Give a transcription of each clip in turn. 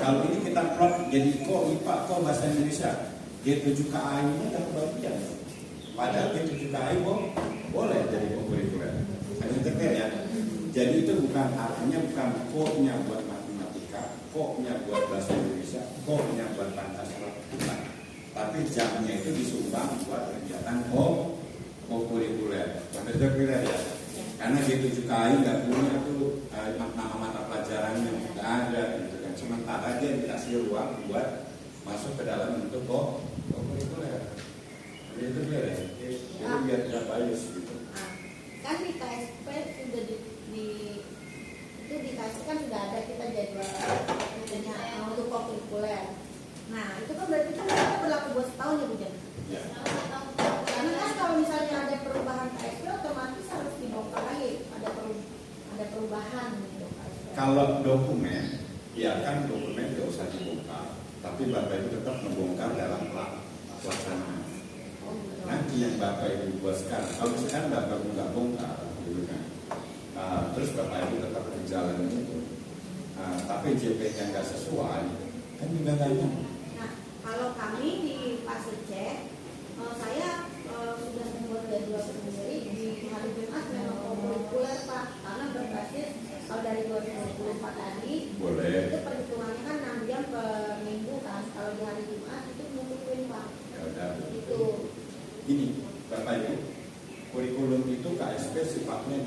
Kalau ini kita plot jadi kok IPA, kok bahasa Indonesia, G7KI ini kan kebagian. Padahal G7KI kok boleh jadi kurikuler. Ada clear ya. Jadi itu bukan artinya bukan kok-nya buat matematika, kok-nya buat bahasa Indonesia, kok-nya buat Pancasila, bukan. Tapi jamnya itu disumbang buat kegiatan kurikuler. Ada clear ya. Karena G7KI nggak punya tuh nama mata pelajarannya, nggak ada gitu kan. Sementara dia dikasih ruang buat masuk ke dalam bentuk kurikuler. Jadi itu dia ya. Jadi biar tidak bias gitu. Kan di KSP sudah itu di KSP kan sudah ada kita jadwal untuk kurikuler. Nah itu kan berarti kan kita berlaku buat setahun ya Bu Jan? Ya. Karena kan kalau misalnya ada perubahan KSP otomatis harus dibongkar lagi, ada perubahan gitu. Kalau dokumen, ya kan dokumen tidak usah dibongkar, tapi Bapak Ibu tetap membongkar dalam pelaksanaan. Nanti yang Bapak Ibu buat sekarang, kalau misalkan Bapak Ibu nggak bongkar, gitu kan, terus Bapak Ibu tetap berjalan itu, tapi JP-nya nggak sesuai, kan juga nggak nyaman. Nah, kalau kami di fase C, saya sudah membuat jadwal sendiri di hari Jumat memang kurikuler Pak, karena berbasis kalau dari 2024 tadi boleh. itu perhitungannya kan 6 jam per minggu kan, kalau di hari Jumat itu mungkin Pak. Ya udah. Itu. Gini, Bapak Ibu, kurikulum itu KSP sifatnya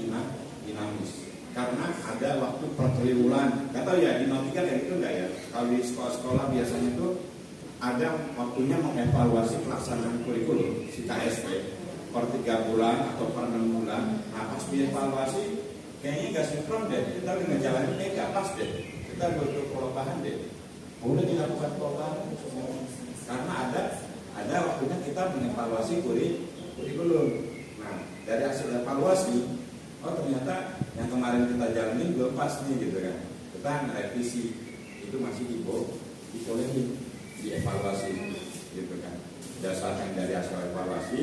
dinamis. Karena ada waktu pertriwulan. Gak tahu ya di Nautika kayak gitu enggak ya? Kalau di sekolah-sekolah biasanya itu ada waktunya mengevaluasi pelaksanaan kurikulum si KSP per 3 bulan atau per 6 bulan. Nah pas dievaluasi kayaknya gak sinkron deh. Kita udah ngejalanin kayak gak pas deh. Kita butuh perubahan deh. Boleh dilakukan perubahan semua. Karena ada waktunya kita mengevaluasi kurikulum. Nah dari hasil evaluasi, oh ternyata yang kemarin kita jalanin belum pas nih gitu kan. Kita ngerevisi itu masih dibolehin dievaluasi gitu kan. Berdasarkan dari hasil evaluasi,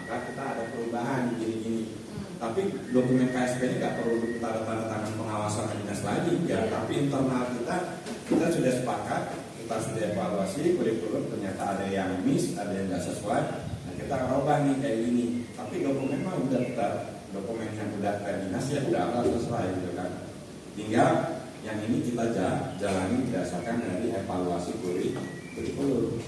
maka kita ada perubahan gini-gini. Tapi dokumen KSP ini nggak perlu tanda tangan pengawasan dinas lagi ya. Tapi internal kita sudah sepakat, kita sudah evaluasi kurikulum, ternyata ada yang miss, ada yang nggak sesuai. Nah kita rubah nih kayak gini. Tapi dokumen mah udah kita dokumen yang udah ke dinas ya udah sesuai gitu kan. Tinggal yang ini kita jalani berdasarkan dari evaluasi kurikulum.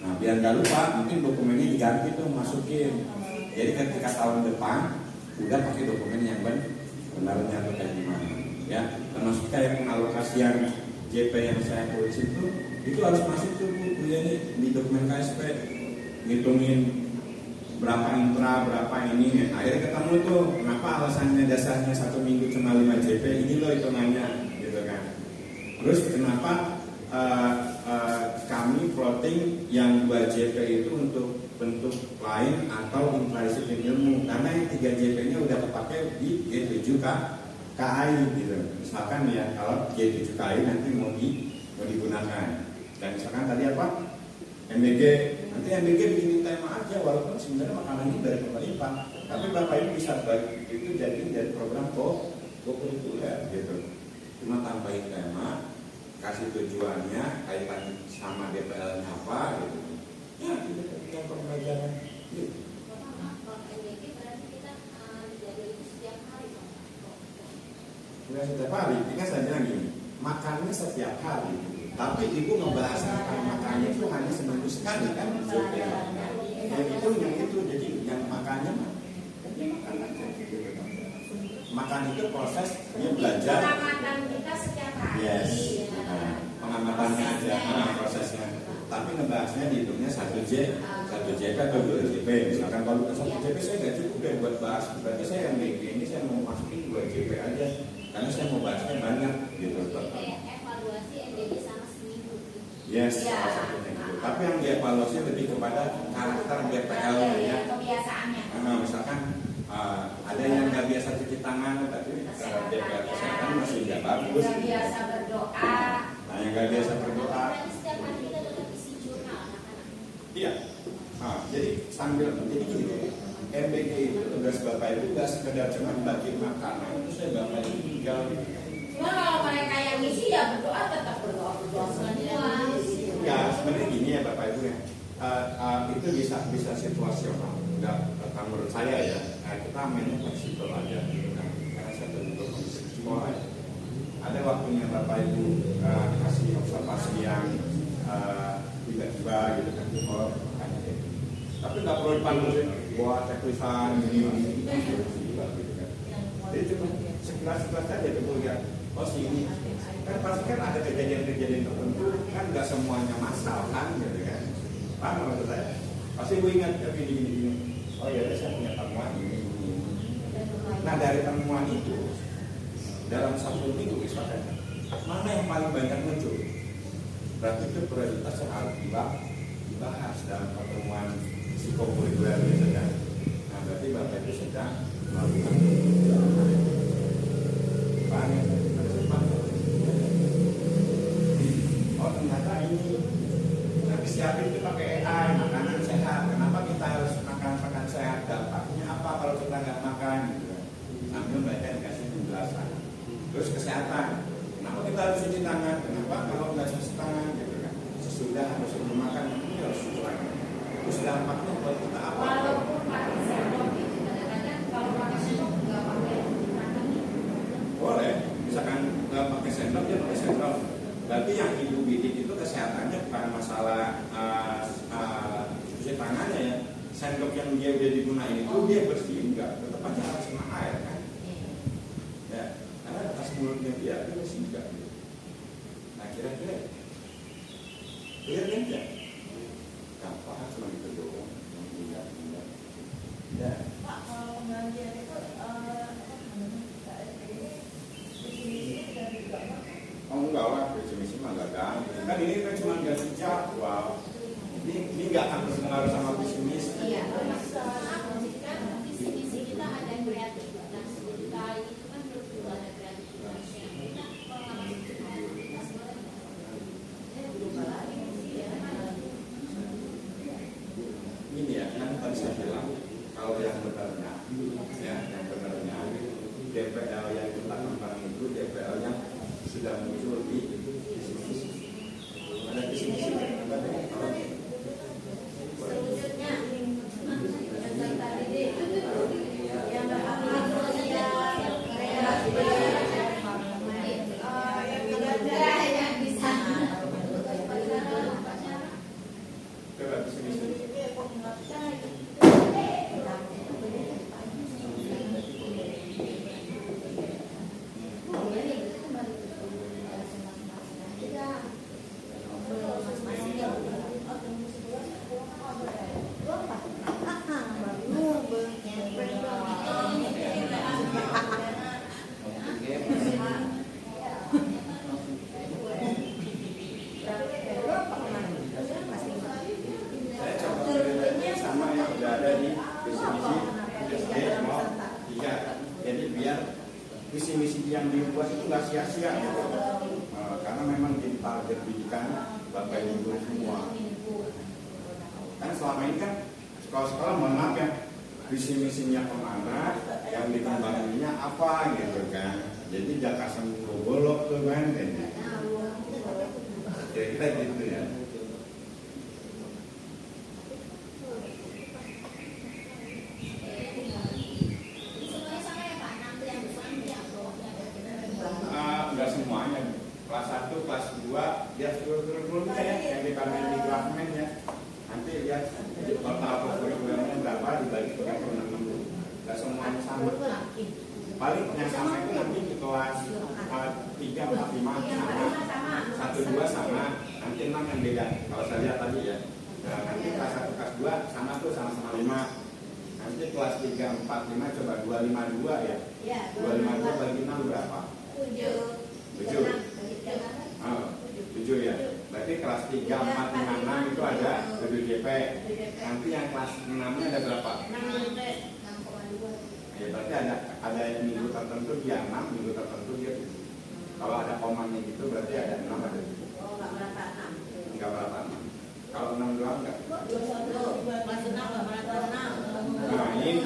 Nah biar nggak lupa, mungkin dokumennya diganti tuh masukin. Jadi ketika tahun depan udah pakai dokumen yang benarnya atau kayak gimana ya. Termasuk kayak pengalokasian JP yang saya tulis itu harus masuk tuh Bu ya nih di dokumen KSP, ngitungin berapa intra, berapa ini ya. Akhirnya ketemu tuh kenapa alasannya dasarnya 1 minggu cuma 5 JP, ini loh hitungannya gitu kan. Terus kenapa kami plotting yang 2 JP itu untuk bentuk lain atau interdisiplin ilmu, karena yang 3 JP nya udah kepakai di G7KI gitu. Misalkan ya kalau G7KI nanti mau digunakan. Dan misalkan tadi apa? MBG, nanti MBG bikin tema aja walaupun sebenarnya makanannya dari pemerintah, tapi Bapak Ibu bisa bagi itu jadi program kurikuler gitu. Cuma tambahin tema, kasih tujuannya, kaitan sama DPL-nya apa gitu. Ya, itu ketika pembelajaran gitu. Kalau MBG berarti kita dijadwal itu setiap hari Pak? Bukan setiap hari, ingat saja gini, makannya setiap hari gitu. Tapi ibu ngebahas tentang makannya itu hanya seminggu sekali kan? Yang itu jadi yang makannya makan aja gitu. Makan itu proses dia belajar. Pengamatan kita setiap hari. Yes. Pengamatannya aja, prosesnya. Tapi ngebahasnya dihitungnya 1 JP atau 2 JP. Misalkan kalau 1 JP saya nggak cukup deh buat bahas. Berarti saya yang ini saya mau masukin 2 JP aja. Karena saya mau bahasnya banyak gitu. Evaluasi MBG sama seminggu. Yes, ya. salah satunya gitu. Tapi yang dievaluasi lebih kepada karakter DPL ya. Kebiasaannya. Misalkan ada yang nggak biasa cuci tangan, tapi DPL kesehatan masih nggak bagus. Nggak biasa berdoa. Nah, yang nggak biasa berdoa. Setiap hari kita tetap isi jurnal anak-anak. Iya. Jadi sambil jadi gini. MBG itu tugas Bapak Ibu nggak sekedar cuma bagi makanan, itu saya Bapak Ibu tinggal. Cuma kalau mereka yang ngisi ya berdoa tetap berdoa selanjutnya. itu bisa situasional, nggak menurut saya ya. Kita mainnya fleksibel aja gitu kan, karena saya terbentuk kondisi sekolah ya. Ada waktunya Bapak Ibu kasih observasi yang tiba-tiba gitu kan, oh makanya kayak gitu. Tapi nggak perlu dipandu buat checklist-an ini gitu kan. Jadi cuma sekilas aja dulu ya. Oh sini kan pasti kan ada kejadian-kejadian tertentu kan nggak semuanya masal kan gitu kan. Paham maksud saya? Pasti gue ingat ya gini. Oh ya saya punya temuan ini. Nah dari temuan itu dalam 1 minggu misalkan mana yang paling banyak muncul? Berarti itu prioritas yang harus dibahas dalam pertemuan psikokurikuler itu kan. Nah berarti Bapak itu sedang melakukan paham ya? Oh ternyata ini nanti siapin itu pakai AI makanan sehat. Kenapa kita harus makan makanan sehat? Dampaknya apa kalau kita nggak makan? Gitu kan. Sambil mereka dikasih penjelasan. Terus kesehatan. Kenapa kita harus cuci tangan? Kenapa kalau nggak cuci tangan? Gitu kan. Sesudah harus sebelum makan ini harus cuci tangan. Terus dampaknya buat kita apa? Walaupun pakai sendok itu kadang-kadang kalau pakai sendok nggak pakai tangan. Boleh. Misalkan nggak pakai sendok dia pakai sendok. Berarti yang ibu bidik itu kesehatannya bukan masalah cuci tangannya ya. Sendok yang dia udah digunakan itu dia bersihin enggak? Tetap aja harus kena air kan? Ya, karena atas mulutnya dia masih enggak. Nah kira-kira clear kan ya? Gampang cuma itu doang. Enggak. Ya. Pak, kalau penggantian itu Oh enggak lah, visi mah enggak ganti. Kan ini kan cuma ganti jadwal. Ini enggak akan berpengaruh sama visi misi. iya, kan visi misi kita ada kreativitas kita itu kan terus ada kreativitasnya. Ini ya, kan tadi saya bilang kalau yang benarnya, ya, yang benarnya DPL yang kita kembang itu DPL yang sudah muncul di visi-misi. Ada visi-misi Selanjutnya tentang tadi yang yang bisa coba visi-misi. Saya coba cerita sama yang sudah ada di visi-misi SD mau 3. Jadi biar visi-misi yang dibuat itu nggak sia-sia gitu. Karena memang di target pendidikan Bapak Ibu semua. Kan selama ini kan sekolah-sekolah mohon maaf ya, visi-misinya kemana, yang dikembanginnya apa gitu kan. Jadi jakasan golok tuh kan kayaknya. Kira-kira gitu ya. Enggak semuanya. Kelas 1, kelas 2 dia kurikulumnya ya, yang dipakai di klasmen ya. Nanti lihat total kurikulumnya berapa dibagi pakai per 6 minggu. Enggak semuanya sama. Paling yang sama itu nanti di kelas 3, 4, 5 sama, 1, 2 sama, nanti 6 yang beda. Kalau saya lihat tadi ya. Nah, nanti kelas 1, kelas 2 sama tuh sama-sama 5. Nanti kelas 3, 4, 5 coba 252 ya. 252 bagi 6 berapa? 7. 7 ya. Berarti kelas 3, 4, 5, 6 itu ada 7 JP. Nanti yang kelas 6-nya ada berapa? 6,2. Ya berarti ada minggu tertentu dia 6, minggu tertentu dia 7. Kalau ada komanya gitu berarti ada 6 ada 7. Oh, enggak berapa 6. Enggak berapa 6. Kalau 6 doang enggak? Kelas 6 enggak berapa 6. Nah, ini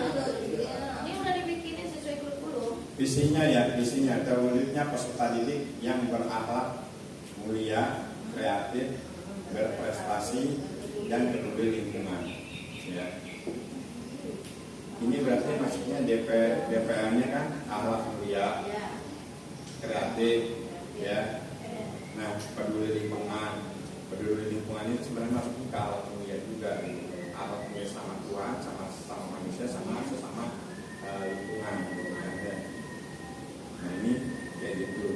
udah dibikinin sesuai kurikulum. visinya ya, visinya terwujudnya peserta didik yang berakhlak mulia, kreatif, berprestasi dan peduli lingkungan. Ya. Ini berarti maksudnya DPA-nya kan akhlak mulia, kreatif, ya. Nah, peduli lingkungan ini sebenarnya masuk ke akhlak mulia juga. Akhlak mulia sama Tuhan, sama manusia, sama sesama lingkungan. Ya. Nah ini kayak gitu.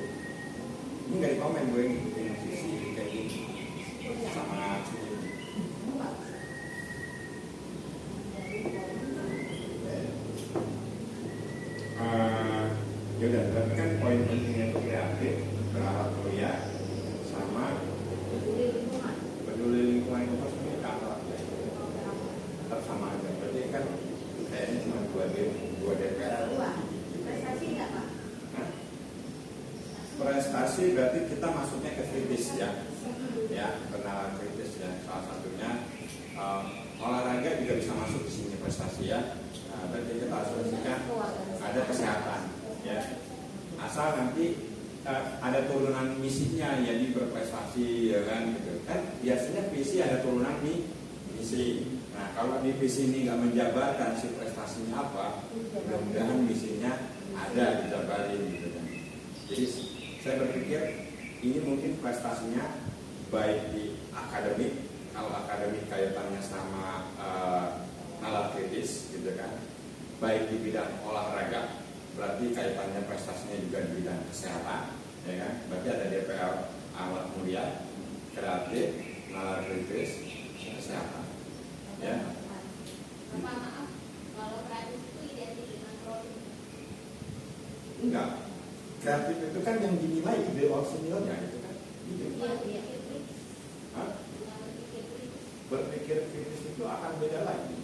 Ini nggak di komen gue ngikutin sisi kayak gini sama sini. Ya udah, tapi kan poin pentingnya itu kreatif, berakhlak mulia, sama peduli lingkungan itu maksudnya akhlak ya. Tetap sama aja. Berarti kan kayaknya cuma dua DPR. Prestasi nggak Pak? Prestasi berarti kita masuknya ke kritis ya, kenalan kritis ya. Salah satunya olahraga juga bisa masuk di sini prestasi ya. Berarti kita asumsikan ada kesehatan ya. Asal nanti ada turunan misinya jadi berprestasi ya kan gitu. Kan biasanya visi ada turunan misi. Nah kalau di visi ini nggak menjabarkan si prestasinya apa, mudah-mudahan misinya ada dijabarin gitu kan. Jadi saya berpikir ini mungkin prestasinya baik di akademik, kalau akademik kaitannya sama nalar kritis gitu kan, baik di bidang olahraga, berarti kaitannya prestasinya juga di bidang kesehatan, ya kan? Berarti ada DPR akhlak mulia, kreatif, nalar kritis, kesehatan, ya. Maaf, kalau kreatif itu identik dengan produk. Enggak. Kreatif itu kan yang dinilai ide orisinilnya itu kan. Iya. Hah? Berpikir kritis itu akan beda lagi.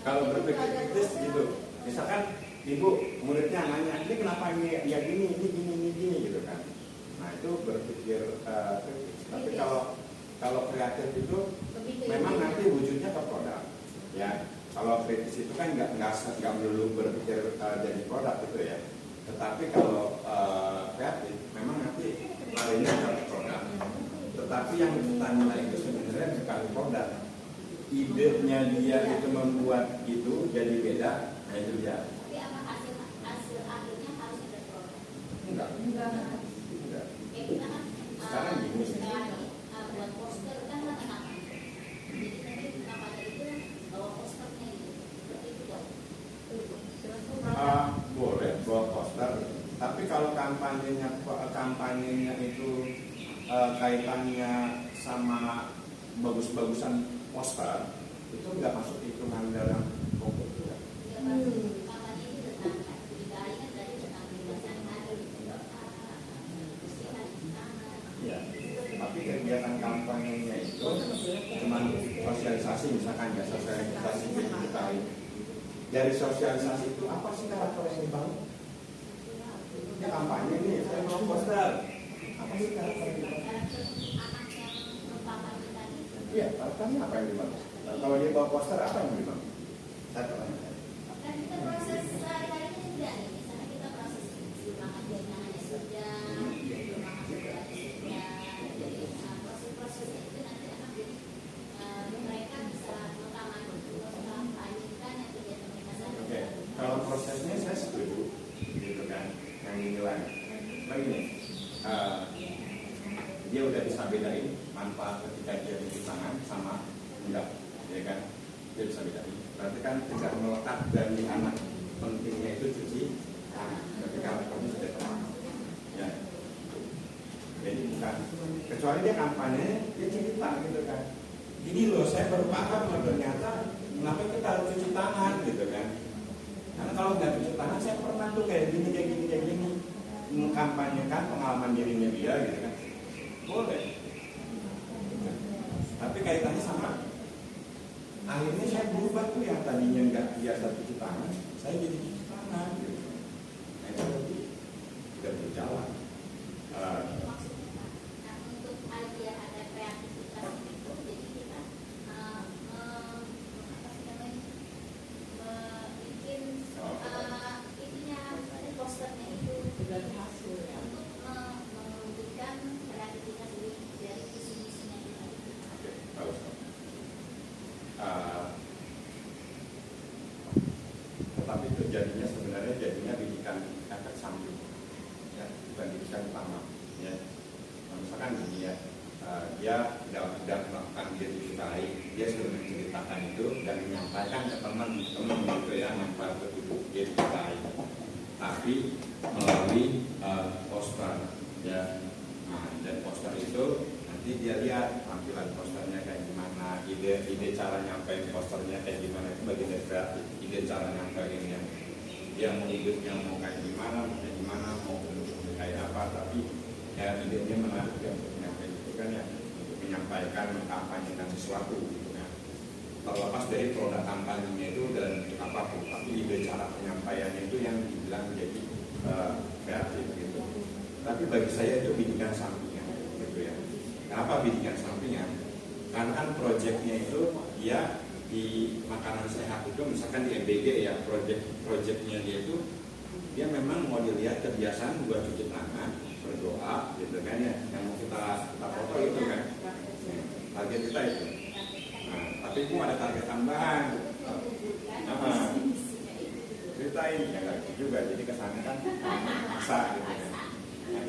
Kalau berpikir kritis gitu, misalkan ibu muridnya nanya, ini kenapa ini ya gini gitu kan. Nah itu berpikir kritis. Tapi kalau kreatif itu memang nanti wujudnya ke produk, ya. Kalau kritis itu kan nggak melulu berpikir jadi produk gitu ya. Tetapi kalau kreatif memang nanti larinya ke produk. Tetapi yang kita nilai itu sebenarnya bukan produk. Idenya dia itu membuat itu jadi beda, nah itu dia. Tapi apa hasil akhirnya harus ada produk? Enggak. Kayak kita kan Sekarang gini. buat poster kan kenapa? Jadi nanti kenapa itu bawa posternya gitu. Seperti itu dong. Boleh bawa poster, tapi kalau kampanyenya itu kaitannya sama bagus-bagusan poster, itu nggak masuk hitungan dalam konkursi ya. Kampanye itu tentang budaya kan dari tentang kebebasan hari Ya, tapi kegiatan kampanyenya itu cuma sosialisasi, misalkan ya sosialisasi kita ini. Dari sosialisasi itu apa sih karakter yang dibangun? Ya kampanye ini, saya mau poster. Apa sih karakter yang dibangun? Iya, karakternya apa yang dibangun? Kalau dia bawa poster, apa yang dibangun? Saya tanya. kan kita proses sehari-harinya juga nih, misalnya kita proses makan jangan hanya saja makan saja, jadi proses-prosesnya itu nanti akan jadi mereka bisa mengkampanyekan yang kegiatan mereka saja. Oke, kalau prosesnya saya setuju, gitu kan, yang dinilai. Begini, dia udah bisa bedain manfaat ketika dia cuci tangan sama enggak, ya kan? Dia bisa bedain. Berarti kan tidak melekat dari anak pentingnya itu cuci tangan ketika kamu sudah tahu, ya. Jadi bukan, kecuali dia kampanye, dia cerita gitu kan. Ini loh saya baru paham loh ternyata kenapa kita harus cuci tangan gitu kan. Karena kalau nggak cuci tangan saya pernah tuh kayak gini mengkampanyekan pengalaman dirinya dia gitu kan. Boleh. Tapi kaitannya sama. Akhirnya saya berubah tuh yang tadinya nggak biasa cuci tangan, saya jadi cuci tangan gitu. Nah itu berarti tidak berjalan. Untuk biar ada kreativitas itu, jadi kita bikin itunya posternya itu dari hasil untuk mewujudkan kreativitas dari visi-misinya kita. Oke, bagus. pendidikan utama ya. Nah, misalkan gini ya, dia tidak melakukan GTKI, dia sudah menceritakan itu dan menyampaikan ke teman-teman gitu ya, tanpa bertujuh GTKI, tapi melalui poster ya. Nah, dan poster itu nanti dia lihat tampilan posternya kayak gimana, ide cara nyampein posternya kayak gimana, itu bagian dari kreatif. Ide cara nyampein yang dia mau hidupnya mau kayak gimana, mau bentuknya kayak apa, tapi ya idenya menarik ya untuk menyampaikan itu kan ya, untuk menyampaikan, mengkampanyekan sesuatu gitu kan. Terlepas dari produk kampanyenya itu dan untuk apapun, tapi ide cara penyampaiannya itu yang dibilang menjadi kreatif gitu. Tapi bagi saya itu bidikan sampingan gitu ya. Kenapa bidikan sampingan? Karena kan proyeknya itu dia di makanan sehat itu, misalkan di MBG ya, proyeknya dia itu dia memang mau dilihat kebiasaan buat cuci tangan, berdoa gitu kan ya, yang mau kita foto itu kan, target kita itu. Nah, tapi itu ada target tambahan. Ceritain ya nggak juga, jadi kesannya kan maksa gitu kan. Nah,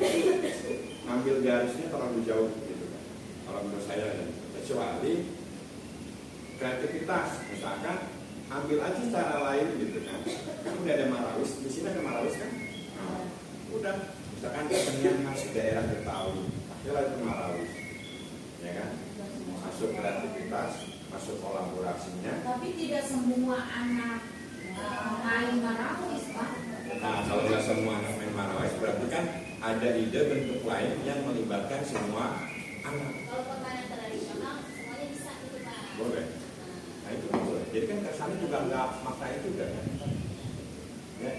ngambil garisnya terlalu jauh gitu kan. Kalau menurut saya, kecuali kreativitas, misalkan ambil aja cara lain gitu kan. Kan udah ada Marawis, di sini ada Marawis kan. Nah, udah, misalkan kesenian khas daerah Betawi, akhirnya itu Marawis, ya kan. Masuk kreativitas, masuk kolaborasinya. Tapi tidak semua anak main Marawis, Pak. Nah, kalau nggak semua anak main Marawis, berarti kan ada ide bentuk lain yang melibatkan semua anak. Kalau permainan tradisional semuanya bisa gitu, Pak. Boleh. Nah itu boleh. Jadi kan kesannya juga nggak makna itu kan. Ya.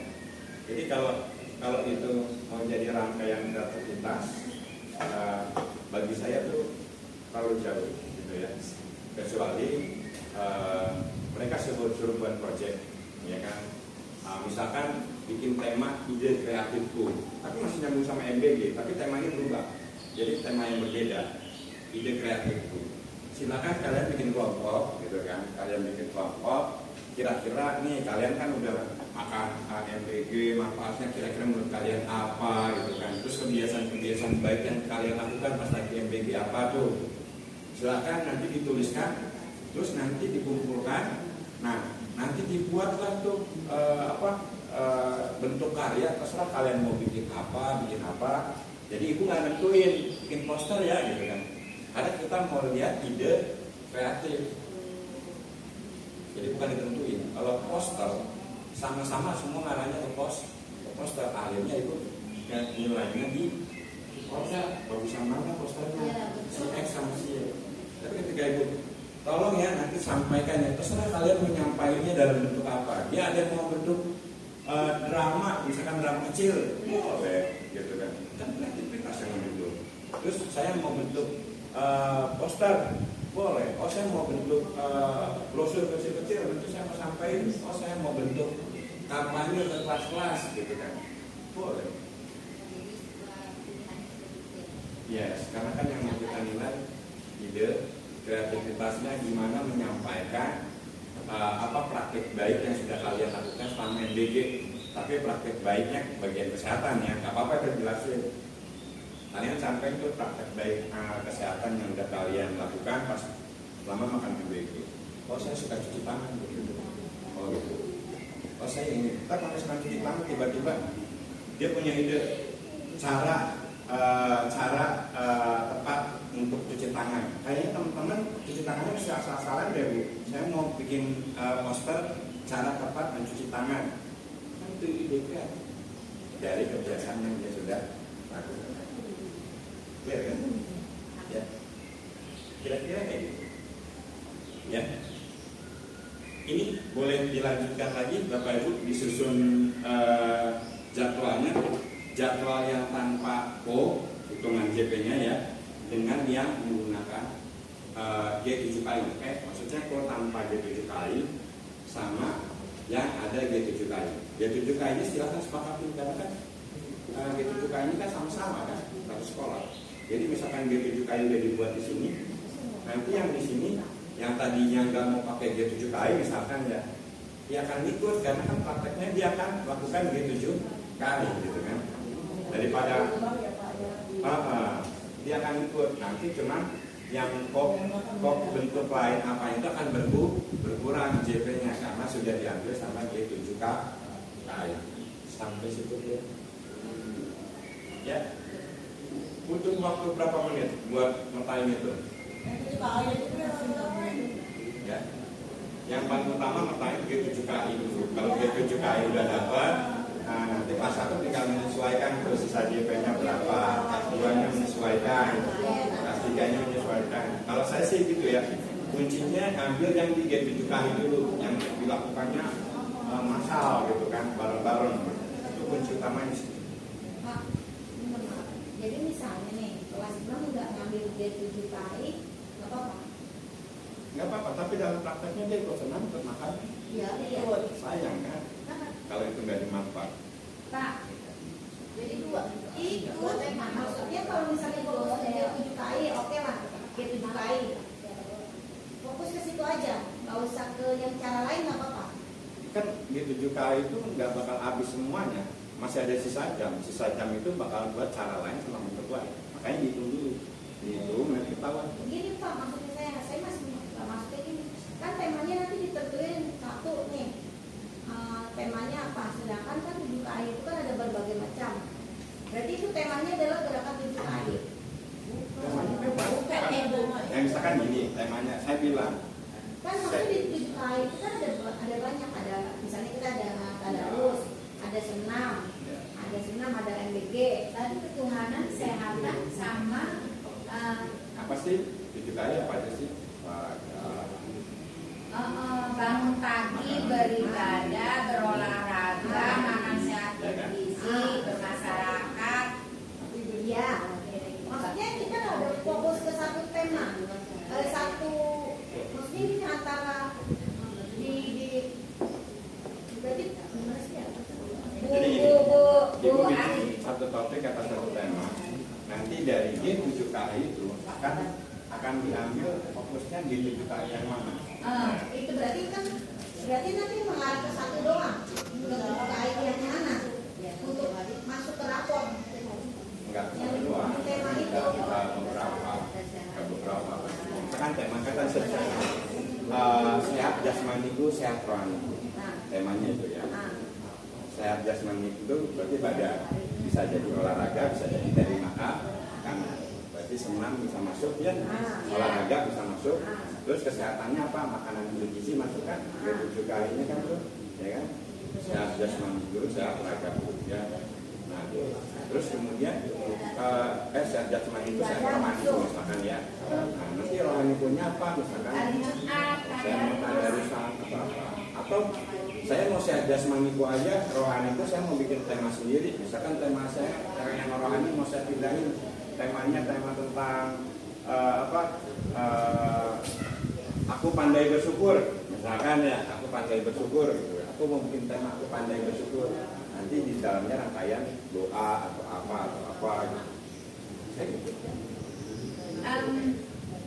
Jadi kalau itu mau jadi rangkaian kreativitas, bagi saya tuh terlalu jauh gitu ya. Kecuali mereka suruh buat project, ya kan. Misalkan bikin tema ide kreatifku, tapi masih nyambung sama MBG, tapi temanya berubah. Jadi tema yang berbeda, ide kreatifku. Silakan kalian bikin kelompok, gitu kan? Kalian bikin kelompok. Kira-kira nih kalian kan udah makan MBG, manfaatnya kira-kira menurut kalian apa, gitu kan? Terus kebiasaan-kebiasaan baik yang kalian lakukan pas lagi MBG apa tuh? Silakan nanti dituliskan, terus nanti dikumpulkan. Nah, nanti dibuatlah tuh bentuk karya, terserah kalian mau bikin apa. Jadi ibu nggak nentuin bikin poster ya gitu kan, karena kita mau lihat ide kreatif. Jadi bukan ditentuin. Kalau poster sama-sama semua ngarahnya ke poster, akhirnya itu ya, nilainya di poster. Bagusan mana posternya? Si X sama si Y. Tapi ketika ibu tolong ya nanti sampaikan ya, terserah kalian menyampaikannya dalam bentuk apa. Dia ada yang mau bentuk drama, misalkan drama kecil, boleh gitu kan. Kan kreativitas yang bentuk. Terus saya mau bentuk poster, boleh. Oh saya mau bentuk brosur kecil-kecil, nanti saya mau sampaikan. Oh saya mau bentuk kampanye ke kelas-kelas gitu kan, boleh. Yes, karena kan yang kita nilai ide kreativitasnya gimana menyampaikan apa praktik baik yang sudah kalian lakukan selama MBG. Tapi praktik baiknya bagian kesehatan ya, nggak apa-apa itu jelasin. Kalian sampai itu praktik baik kesehatan yang sudah kalian lakukan pas selama makan MBG. Oh saya suka cuci tangan gitu. Oh gitu. Oh saya ini, kita pakai senang cuci tangan tiba-tiba dia punya ide cara tepat untuk cuci tangan. Kayaknya teman-teman cuci tangannya bisa asal-asalan deh Bu. Saya mau bikin poster cara tepat mencuci tangan. Kan itu ide kan dari kebiasaan yang dia sudah lakukan. Clear kan? Ya. Kira-kira kayak gitu. Ya. Ini boleh dilanjutkan lagi Bapak Ibu, disusun jadwalnya. Jadwal yang tanpa O, hitungan JP-nya ya, dengan yang menggunakan G7KI. Maksudnya kalau tanpa G7KI sama yang ada G7KI. G7KI ini silahkan sepakati karena kan G7KI ini kan sama-sama kan satu sekolah. Jadi misalkan G7KI udah dibuat di sini, nanti yang di sini yang tadinya nggak mau pakai G7KI misalkan ya, dia akan ikut karena kan prakteknya dia akan lakukan G7KI gitu kan. Daripada Dia akan ikut. Nanti cuman yang kok bentuk lain apa itu akan berkurang JP-nya karena sudah diambil sama G7K. Sampai situ ya. Ya. Butuh waktu berapa menit buat ngetain itu? Ya. Yang paling utama ngetain G7KI dulu. Kalau G7KI udah dapat, nah nanti kelas 1 tinggal menyesuaikan tuh sisa JP-nya berapa, kelas 2-nya menyesuaikan, kelas 3-nya menyesuaikan. Kalau saya sih gitu ya, kuncinya ambil yang di G7KI dulu, yang dilakukannya massal gitu kan, bareng-bareng. Itu kunci utamanya sih. Pak, jadi misalnya nih, kelas 6 nggak ngambil G7KI, nggak apa-apa? Nggak apa-apa, tapi dalam prakteknya dia ikut senang, ikut makan. Iya. Sayang kan, kalau itu nggak dimanfaat. Pak, jadi dua ikut, maksudnya kalau misalnya fokus ke G7KI, oke lah, G7KI. Fokus ke situ aja, nggak usah ke yang cara lain, nggak apa-apa. Kan G7KI itu nggak bakal habis semuanya, masih ada sisa jam itu bakal buat cara lain sama bentuk lain, makanya dihitung dulu, dihitung nanti ketahuan. Gini Pak, maksudnya saya masih nggak masuknya gini, kan temanya nanti ditentuin satu nih, temanya apa, sedangkan kan 7KI itu kan ada berbagai macam, berarti itu temanya adalah gerakan 7KI. Temanya bebas. Misalkan gini, temanya saya bilang Kan maksudnya di 7KI itu kan ada banyak, ada misalnya kita ada tadarus, ada senam, ada MBG. Tadi ketuhanan, kesehatan, sama apa sih 7KI apa aja sih? bangun pagi, beribadah, berolahraga, makan sehat bergizi, bermasyarakat. Iya. Maksudnya kita ada fokus ke satu tema, maksudnya ini antara di berarti gimana sih ya? Jadi ibu bikin satu topik atau satu tema. Nanti dari G7KI itu akan diambil fokusnya di 7KI yang mana? Itu berarti nanti mengarah ke satu doang, ke 7KI yang mana? Untuk masuk ke rapor. Enggak satu doang. Tema itu. Kita beberapa. Misalkan tema kata sehat jasmaniku, sehat rohaniku. Temanya itu ya. Sehat jasmani itu berarti badan, bisa jadi olahraga, bisa jadi dari makan, berarti senam bisa masuk ya, olahraga bisa masuk. Terus kesehatannya apa? Makanan bergizi masuk kan? G7KI ini kan tuh, ya kan? Sehat jasmani dulu, sehat raga ya. Nah, terus kemudian sehat jasmani itu sehat rohani misalkan ya. Nah, nanti rohani punya apa? Misalkan saya mau dari apa? Atau saya mau sehat jasmaniku aja, rohaniku saya mau bikin tema sendiri. Misalkan tema saya yang rohani mau saya pindahin temanya tema tentang aku pandai bersyukur. Misalkan ya, aku pandai bersyukur gitu. Aku mau bikin tema aku pandai bersyukur. Nanti di dalamnya rangkaian doa atau apa gitu.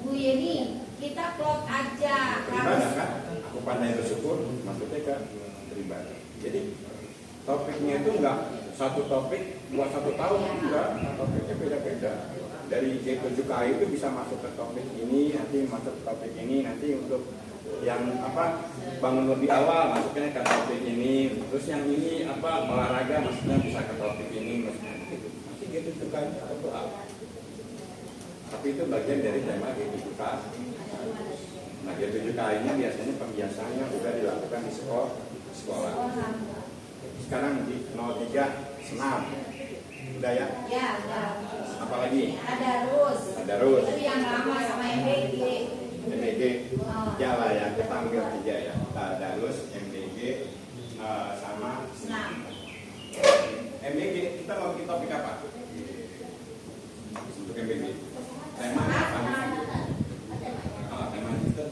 Bu Yeni, kita plot aja. Beribadah kan? Aku pandai bersyukur, maksudnya ke beribadah. Jadi topiknya itu enggak satu topik buat 1 tahun, enggak, topiknya beda-beda. Dari G7KI itu bisa masuk ke topik ini, nanti masuk ke topik ini, nanti untuk yang bangun lebih awal masuknya ke topik ini, terus yang ini olahraga maksudnya bisa ke topik ini, maksudnya gitu. Nanti G7KI atau apa? Tapi itu bagian dari tema G7KI. Nah, G7KI-nya biasanya pembiasaannya sudah dilakukan di sekolah. Sekarang di 03 senam. Udah ya? Ya, udah. Apalagi? Tadarus. Itu yang lama sama MBG. Ya lah ya, kita ambil 3 ya. Tadarus, MBG, sama Senam. MBG, kita mau bikin topik apa? Untuk MBG. Tema apa? Tema kita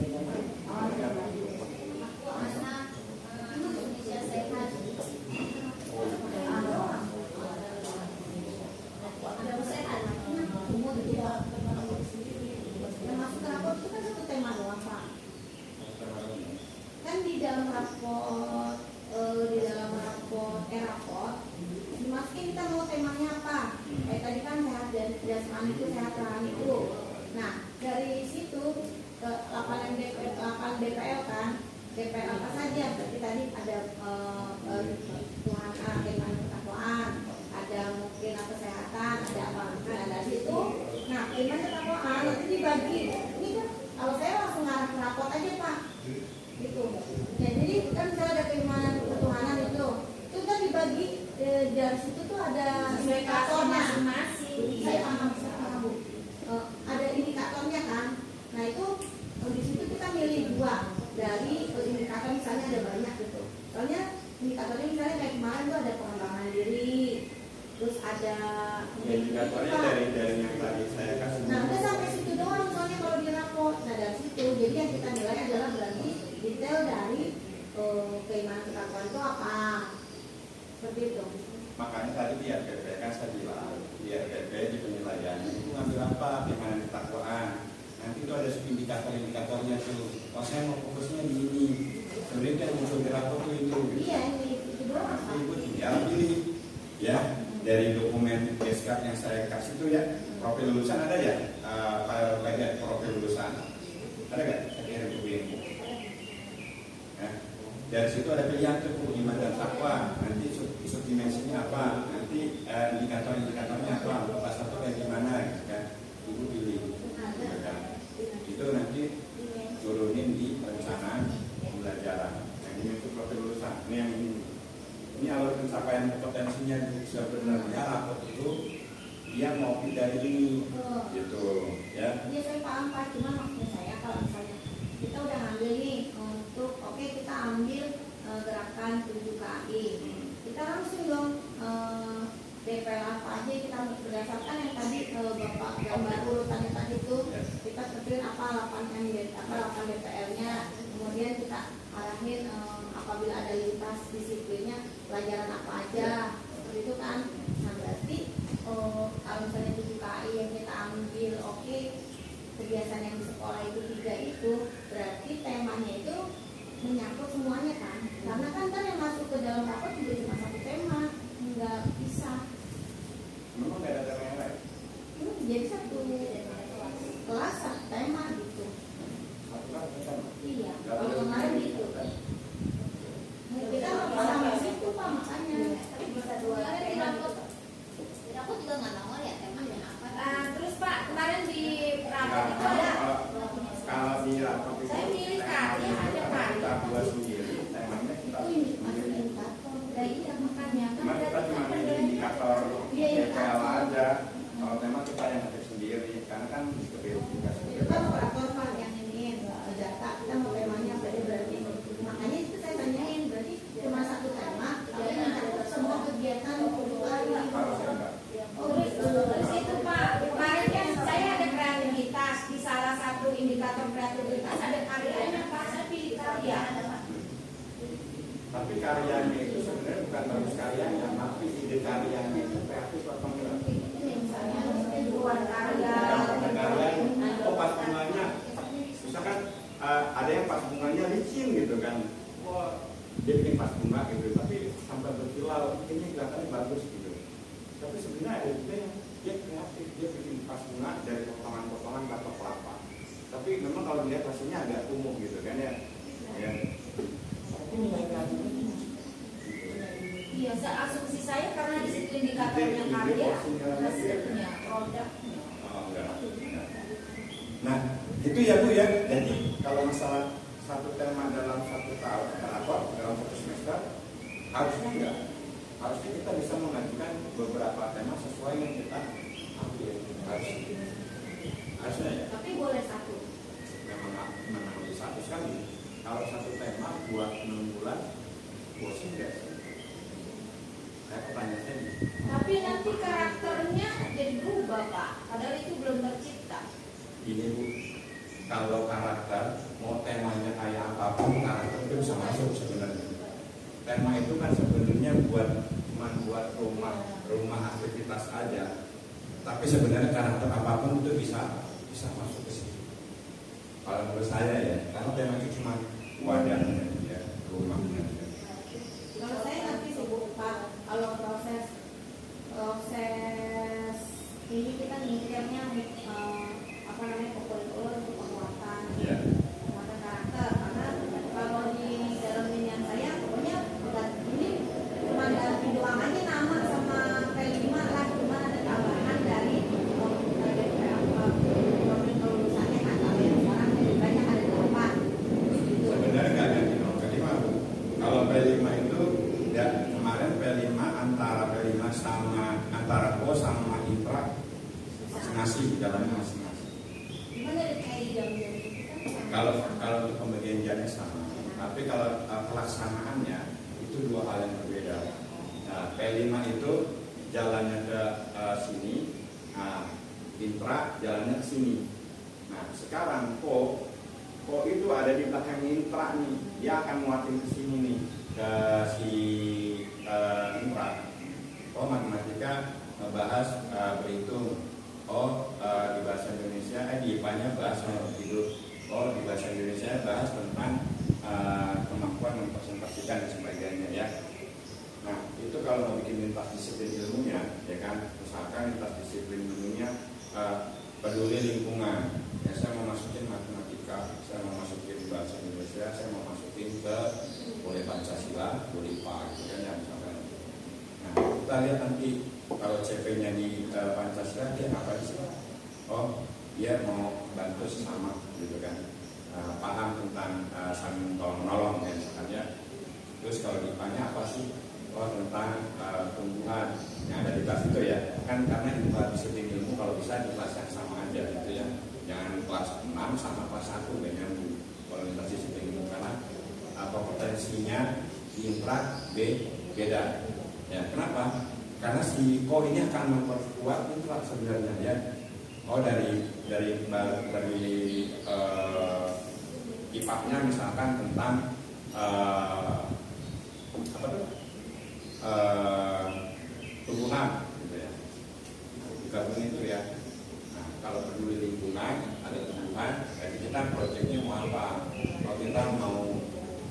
dimasukin kita mau temanya apa? Kayak tadi kan sehat jasmani itu sehat rohani itu. Nah dari situ ke 8 DPL kan, DPL apa saja? Seperti tadi ada Tuhan, keimanan ketakwaan, ada mungkin kesehatan, ada apa? Nah dari situ, nah keimanan ketakwaan nanti dibagi. Ini kan kalau saya langsung ngarah ke rapot aja Pak, gitu. Ya, jadi kan misalnya ada keimanan ketuhanan itu kan dibagi dari situ tuh ada indikatornya masing-masing. Saya paham. Ada indikatornya kan. Nah itu di situ kita milih 2 dari indikator, misalnya ada banyak gitu. Soalnya indikatornya misalnya kayak kemarin tuh ada pengembangan diri, terus ada indikatornya dari yang tadi saya kasih. Nah udah sampai situ doang soalnya kalau di raport. Nah dari situ jadi yang kita nilai adalah berarti detail dari keimanan ketakwaan itu apa, seperti itu. Makanya tadi di RPP kan saya bilang di RPP di penilaian itu ngambil apa keimanan ketakwaan. Nanti itu ada indikator-indikatornya tuh. Kalau saya mau fokusnya di ini, sebenarnya yang muncul di rapor itu. Iya ini itu doang. Nanti ibu tinggal pilih ya dari dokumen GSK yang saya kasih itu ya. Profil lulusan ada ya? Bagian profil lulusan ada nggak? Saya kirim ke ibu. Ya. Dari situ ada pilihan tuh iman dan takwa. Nanti subdimensinya apa? Nanti indikator-indikatornya apa? Kelas satu kayak gimana? Gitu kan? Ibu pilih. Gitu kan? Itu nanti turunin di rencana pembelajaran. Yang ini itu profil lulusan. Ini alur pencapaian potensinya sebenarnya rapor itu dia mau dari ini, gitu ya. Iya saya paham Pak, cuma maksud saya kalau misalnya kita udah ngambil nih untuk kita ambil gerakan 7 KI, kita langsung dong DPL apa aja kita berdasarkan yang tadi Bapak gambar urutannya tadi itu kita tentuin apa 8 DPL-nya, kemudian kita arahin apabila ada lintas disiplinnya pelajaran apa aja, seperti itu kan. Nah berarti kalau misalnya 7 KI yang kita ambil, kebiasaan yang di sekolah itu 3 itu berarti temanya itu menyangkut semuanya kan, karena kan yang masuk ke dalam rapor juga cuma 1 tema, nggak bisa. Memang nggak ada tema yang lain. Jadi 1 kelas 1 tema gitu. Iya, kalau kemarin gitu kan. Kita nggak paham itu Pak, makanya. Tapi bisa 2 tema. Aku juga nggak tahu ya temanya apa. Terus Pak, kemarin di rapor itu ada. Kalau di rapor itu Saya milih karya, ada karya. kita buat sendiri, temanya kita sendiri. Iya makanya kan Cuma kita cuma milih indikator DPL aja. Kalau tema kita yang ada sendiri, karena kan Itu kan operator Pak yang ini data, kita mau temanya apa aja berarti. Makanya itu saya tanyain, berarti cuma 1 tema, tapi mencakup semua kegiatan harusnya enggak. Terus itu Pak, kemarin kan saya ada kreativitas, di salah satu indikator kreativitas ada karyanya Pak, saya pilih karya. Tapi karyanya itu sebenarnya bukan bagus karyanya, tapi ide karyanya itu kreatif atau enggak? Misalnya buat karya. Pas bunganya, misalkan ada yang pas bunganya licin gitu kan, dia bikin pas bunga gitu, tapi sampai berkilau, ini kelihatannya bagus gitu. Tapi sebenarnya ada juga yang dia kreatif, dia bikin pas bunga dari potongan-potongan batok kelapa. Tapi memang kalau dilihat hasilnya agak kumuh gitu kan ya. Tapi nilai kreatifnya Iya, asumsi saya karena di situ indikatornya karya, hasilnya produk. Oh, enggak. Nah, itu ya Bu ya. Jadi kalau masalah 1 tema dalam 1 tahun, dalam 1 semester, harusnya enggak. Harusnya kita bisa mengajukan beberapa tema sesuai yang kita ambil. Harusnya ya. tapi boleh 1. Memang ambil 1 sekali. Kalau 1 tema buat 6 bulan, bosan enggak sih? Saya pertanyaan saya nih. Tapi nanti karakternya jadi berubah Pak, padahal itu belum tercipta. Ini Bu, kalau karakter mau temanya kayak apapun, karakter itu bisa masuk sebenarnya. Tema itu kan sebenarnya buat rumah aktivitas aja. Tapi sebenarnya karakter apapun itu bisa masuk ke situ. Kalau menurut saya ya, karena tema itu cuma wadahnya ya, rumahnya. Kalau saya ngerti sih Bu Pak, kalau proses ini kita mikirnya apa namanya kurikulum untuk penguatan Iya. penguatan karakter, karena kalau di dalam minian saya pokoknya bukan ini cuma ganti doang aja nama sama P5 lah, cuma ada tambahan dari kelulusannya kan. Kalau yang sekarang lebih banyak ada 8 gitu. Sebenarnya nggak ganti nomor P5. Kalau P5 itu ya kemarin P5 antara P5 sama antara PO sama Intra masing-masing jalannya masing-masing. Gimana dari kayak jam-jam itu kan Kalau untuk pembagian jamnya sama, tapi kalau pelaksanaannya itu dua hal yang berbeda. Nah, P5 itu jalannya ke sini, Intra jalannya ke sini. Nah, sekarang PO itu ada di belakang Intra nih, dia akan muatin ke sini nih, ke si Intra. Matematika membahas berhitung. Di bahasa Indonesia, di IPA-nya bahas hidup. Di bahasa Indonesia bahas tentang kemampuan mempresentasikan dan sebagainya ya. Nah, itu kalau mau bikin lintas disiplin ilmunya, ya kan, misalkan lintas disiplin ilmunya peduli lingkungan. Ya, saya mau masukin matematika, saya mau masukin bahasa Indonesia, saya mau masukin ke boleh Pancasila, boleh IPA, gitu kan ya misalkan. Nah, kita lihat nanti kalau CP-nya di Pancasila dia apa sih? Dia mau bantu sesama gitu kan, paham tentang saling tolong menolong ya misalkan ya. Terus kalau di IPA-nya apa sih? Tentang tumbuhan yang ada di kelas itu ya. Kan karena di disiplin ilmu kalau bisa di kelas yang sama aja gitu ya. Jangan kelas 6 sama kelas 1 dengan kalau di disiplin ilmu karena kompetensinya di Intra beda. Ya, kenapa? Karena si ko ini akan memperkuat Intra sebenarnya ya. Dari IPA-nya misalkan tentang tumbuhan gitu ya. Gabung itu ya. Nah, kalau peduli lingkungan ada tumbuhan, jadi kita proyeknya mau apa? Kalau kita mau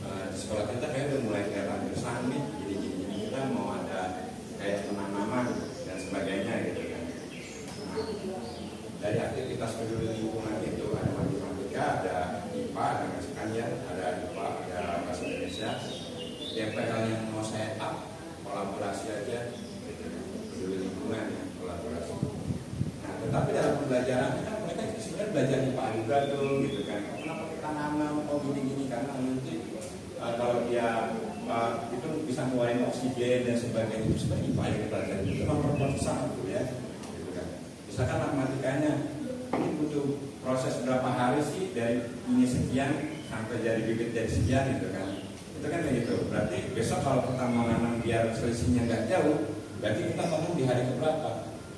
di sekolah kita kayak udah mulai kelihatan besar nih, jadi kita mau ada kayak tanaman dan sebagainya gitu kan. Nah, dari aktivitas peduli lingkungan itu ada matematika, ada IPA, ada misalkan ya, ada IPA, ada bahasa Indonesia. Yang yang mau saya kolaborasi aja, gitu kan. Peduli lingkungan ya, kolaborasi. Nah, tetapi dalam pembelajaran kan mereka sebenarnya belajar IPA juga tuh, gitu kan. Kenapa kita nanam gini-gini karena nanti kalau dia itu bisa ngeluarin oksigen dan sebagainya itu sebenarnya IPA yang kita pelajari itu memang proporsional gitu ya, gitu kan. Misalkan matematikanya ini butuh proses berapa hari sih dari ini sekian sampai jadi bibit dari sekian gitu kan. Itu kan kayak gitu. Berarti besok kalau kita mau nanam biar selisihnya nggak jauh, berarti kita nanam di hari keberapa?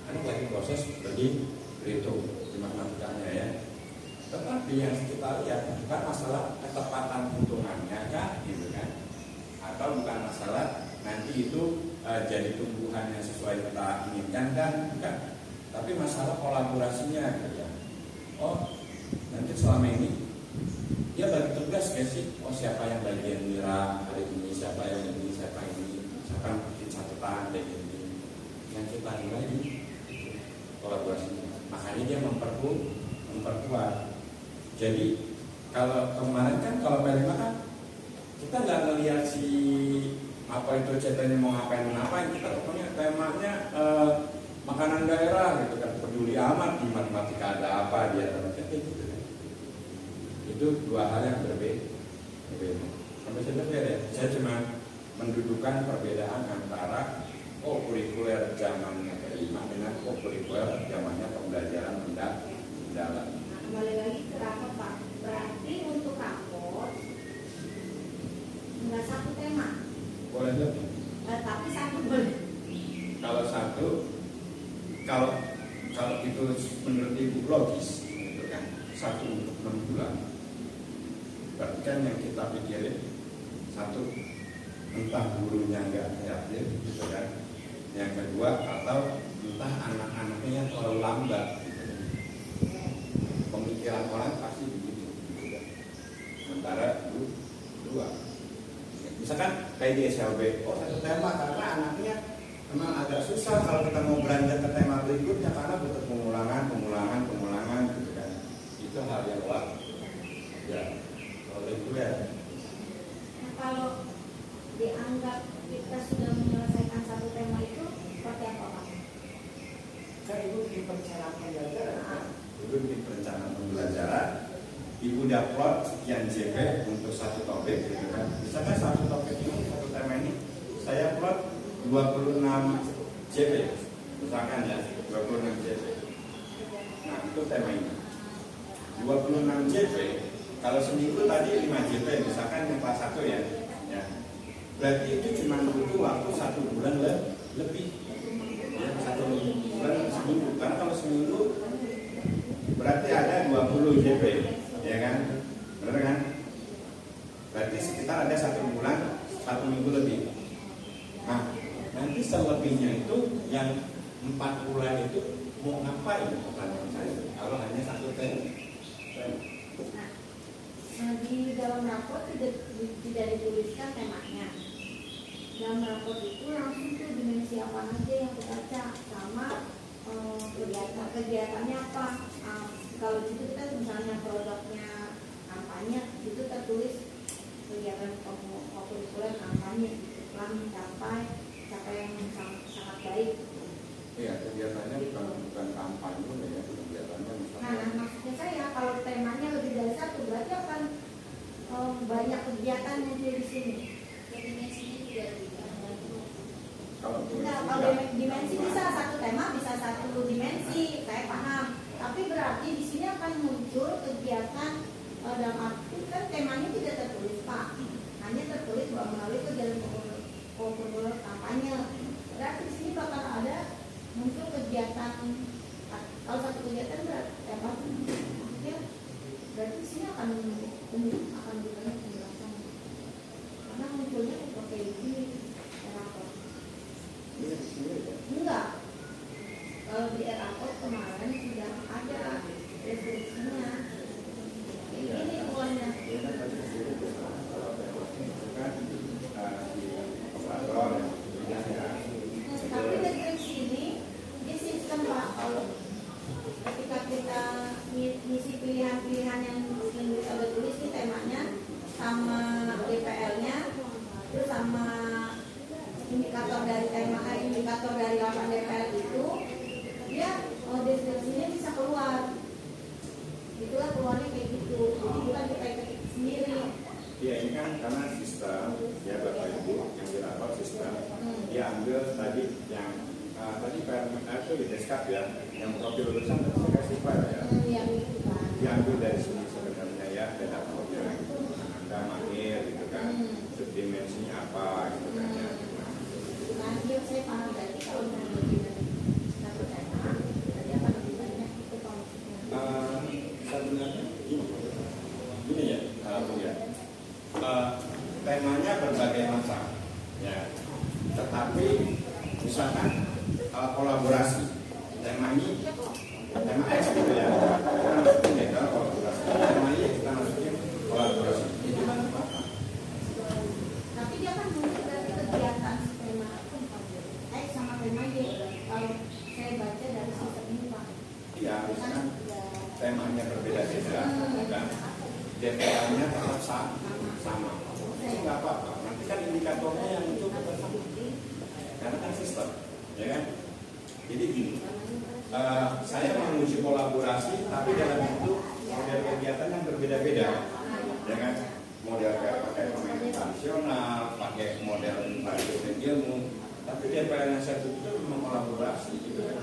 Karena lagi proses berhitung di matematikanya ya. Tetapi yang kita lihat bukan masalah ketepatan hitungannya kan, gitu kan? Atau bukan masalah nanti itu jadi tumbuhan yang sesuai kita inginkan kan, bukan? Tapi masalah kolaborasinya, gitu ya. Nanti selama ini dia bagi tugas kayak sih, siapa yang bagian nira hari ini, siapa yang ini, siapa misalkan bikin catatan kayak gini. Yang kita nilai di kolaborasinya. Makanya dia memperkuat. Jadi kalau kemarin kan kalau P5 kan kita nggak ngelihat si apa itu ceritanya mau ngapain, kita pokoknya temanya makanan daerah gitu kan, peduli amat di matematika ada apa dia gitu kan. Itu dua hal yang berbeda. Sampai saya cuma mendudukan perbedaan antara kurikuler zamannya P5 dengan kurikuler zamannya pembelajaran mendalam. Kembali lagi ke rapot Pak, berarti untuk rapot nggak satu tema? Boleh lebih. Tapi satu boleh. Kalau satu, kalau itu menurut Ibu logis, gitu kan, 1 untuk 6 bulan. Berarti kan yang kita pikirin satu, entah gurunya nggak kreatif, gitu kan. Yang kedua, atau entah anak-anaknya yang terlalu lambat. Pemikiran orang pasti begitu, gitu kan. Sementara dua, misalkan kayak di SLB, satu tema karena anaknya memang agak susah kalau kita mau beranjak ke tema berikutnya karena butuh Dulu di perencanaan pembelajaran, ibu dapat sekian JP untuk satu topik, gitu kan? Misalkan satu topik ini, satu tema ini, saya plot 26 JP, misalkan ya, 26 JP. Nah, itu tema ini. 26 JP, kalau seminggu tadi 5 JP, misalkan yang kelas 1 ya. Berarti itu cuma butuh waktu 1 bulan lebih. Ya, 1 bulan seminggu. Karena kalau seminggu berarti ada 20 JP, ya kan? Benar kan? Berarti sekitar ada 1 bulan, 1 minggu lebih. Nah, nanti selebihnya itu yang 4 bulan itu mau ngapain? Pertanyaan saya. Kalau hanya 1 tema. Nah, di dalam rapor tidak dituliskan temanya. Dalam rapor itu langsung tuh dimensi apa aja yang kita baca sama kegiatannya apa. Kalau itu kita misalnya produknya kampanye itu tertulis kegiatan kurikuler kampanye telah mencapai yang sangat baik. Iya, kegiatannya bukan kampanye ya, kegiatannya misalnya. Nah, maksudnya saya kalau temanya lebih dari 1 berarti akan banyak kegiatan yang di sini. Dimensinya juga lebih banyak. Kalau Dimensi bisa 1 tema bisa 1 dimensi, saya paham. Tapi berarti di sini akan muncul kegiatan dalam arti kan temanya tidak tertulis Pak, hanya tertulis bahwa melalui kegiatan kurikuler kampanye. Berarti di sini bakal ada muncul kegiatan. Kalau 1 kegiatan berarti apa? Ya, berarti di sini akan lebih banyak penjelasan. Karena munculnya seperti ini. Enggak. Kalau di rapor kemarin sudah ada deskripsinya. Ini uangnya. Tapi deskripsi ini di sistem Pak, kalau ketika kita ngisi pilihan-pilihan yang kita tulis di temanya sama DPL-nya, terus sama indikator dari tema, indikator dari 8 DPL itu, dia deskripsinya bisa keluar. Itulah keluarnya kayak gitu. Jadi bukan kita ketik sendiri. Iya, ini kan karena sistem ya Bapak Ibu yang dirapor sistem, dia ambil tadi yang tadi PMR itu di deskap ya, yang profil lulusan saya kasih file ya. Yang itu kan. Diambil dari sini sebenarnya ya, ada profil Anda mahir gitu kan, subdimensinya apa gitu kan ya. Nah, dia saya paham berarti kalau lebih dari 1 tema, berarti akan lebih banyak itu konfliknya. Sebenarnya gini ya, Bu ya. Temanya berbagai macam ya, tetapi misalkan kolaborasi tema ini tema X gitu ya, kita masukin ya kolaborasi, tema Y kita masukin kolaborasi itu kan apa? Tapi dia kan mungkin dari kegiatan tema X sama tema Y. Kalau saya baca dari sistem ini Pak, Iya, misalkan temanya berbeda-beda, dan DPL-nya tetap sama. Itu nggak apa-apa. Nanti kan indikatornya yang itu tetap sama. Karena kan sistem, ya kan? Jadi gini, saya menguji kolaborasi, tapi dalam bentuk model kegiatan yang berbeda-beda, ya kan? Model kayak pakai pemain tradisional, pakai model manajemen ilmu, tapi DPL-nya saya itu memang kolaborasi, gitu kan?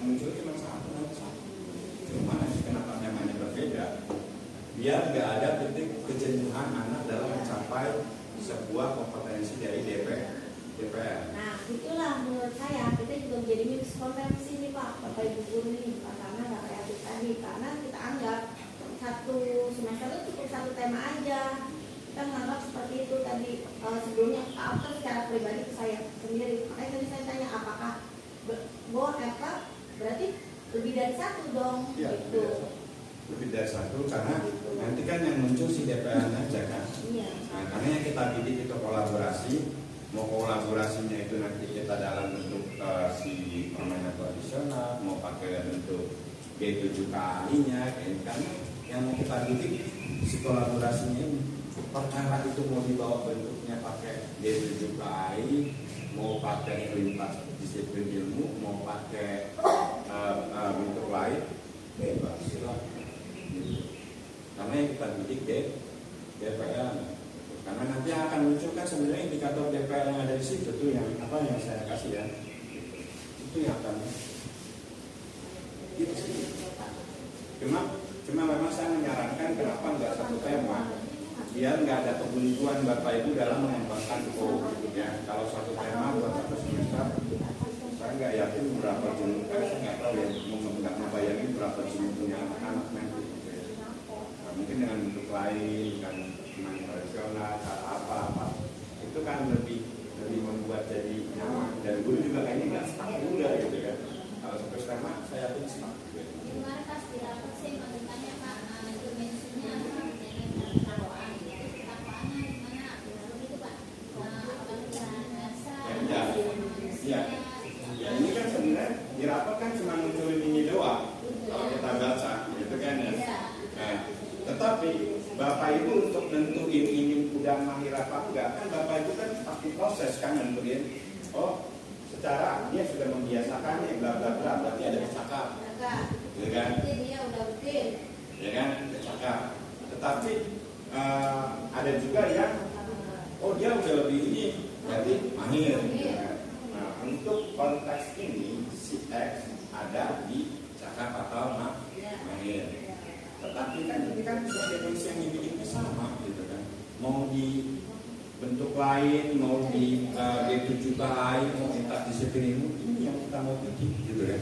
Muncul cuma satu. Cuma kenapa namanya berbeda? Biar nggak ada titik kejenuhan anak dalam mencapai sebuah kompetensi dari DPR. nah itulah menurut saya kita juga menjadi miskonversi nih Pak, Bapak Ibu guru nih, karena nggak kreatif tadi. Karena kita anggap 1 semester itu cukup 1 tema aja. Kita menganggap seperti itu tadi sebelumnya apa secara pribadi ke saya sendiri. Makanya tadi saya tanya apakah berarti lebih dari 1 dong, Ya, gitu. lebih dari 1 karena nanti kan yang muncul si DPR aja kan. Iya. Nah, karena yang kita didik itu kolaborasi, mau kolaborasinya itu nanti kita dalam bentuk si permainan tradisional, mau pakai bentuk G7KI-nya, karena yang mau kita didik si kolaborasinya ini. Perkara itu mau dibawa bentuknya pakai G7KI, mau pakai lintas disiplin ilmu, mau pakai bentuk lain, bebas silakan. Gitu. Karena yang kita bidik DPL. Karena nanti akan muncul kan sebenarnya indikator DPL yang ada di situ tuh yang apa yang saya kasih ya. Itu yang akan. Gitu sih. Cuma memang saya menyarankan kenapa nggak satu tema, biar nggak ada kebuntuan Bapak Ibu dalam mengembangkan ya. Kalau satu tema buat satu semester, saya nggak yakin berapa jumlah, saya nggak tahu ya, nggak membayangin berapa jumlahnya anak-anak nanti. Nah, mungkin dengan bentuk lain, dengan tradisional, cara apa, itu kan lebih membuat jadi nyaman. Dan guru juga kayaknya nggak stuck juga gitu kan. Kalau satu tema, saya yakin stuck. Gimana pas di rapat sih menurutnya Pak, dimensinya taruhan itu taruhannya gimana? Itu Pak, Ya, ini kan sebenarnya di rapat kan cuma munculin ini doang. Kalau kita baca, gitu kan ya. Nah, tetapi Bapak Ibu untuk nentuin ini udah mahir apa enggak, kan Bapak Ibu kan pasti proses kan nentuin. Oh, secara dia sudah membiasakannya, bla bla bla, berarti ada cakap. Ya kan? Dia udah rutin. Ya kan, cakap. Tetapi ada juga yang oh dia udah lebih ini, berarti mahir. Ya kan? Nah, untuk konteks ini si X ada di cakap atau mahir. Tetapi kan ini kan definisi yang dibikin sama gitu kan. Mau di bentuk lain, mau di D7 lain, mau minta disiplin ini yang kita mau bikin gitu kan.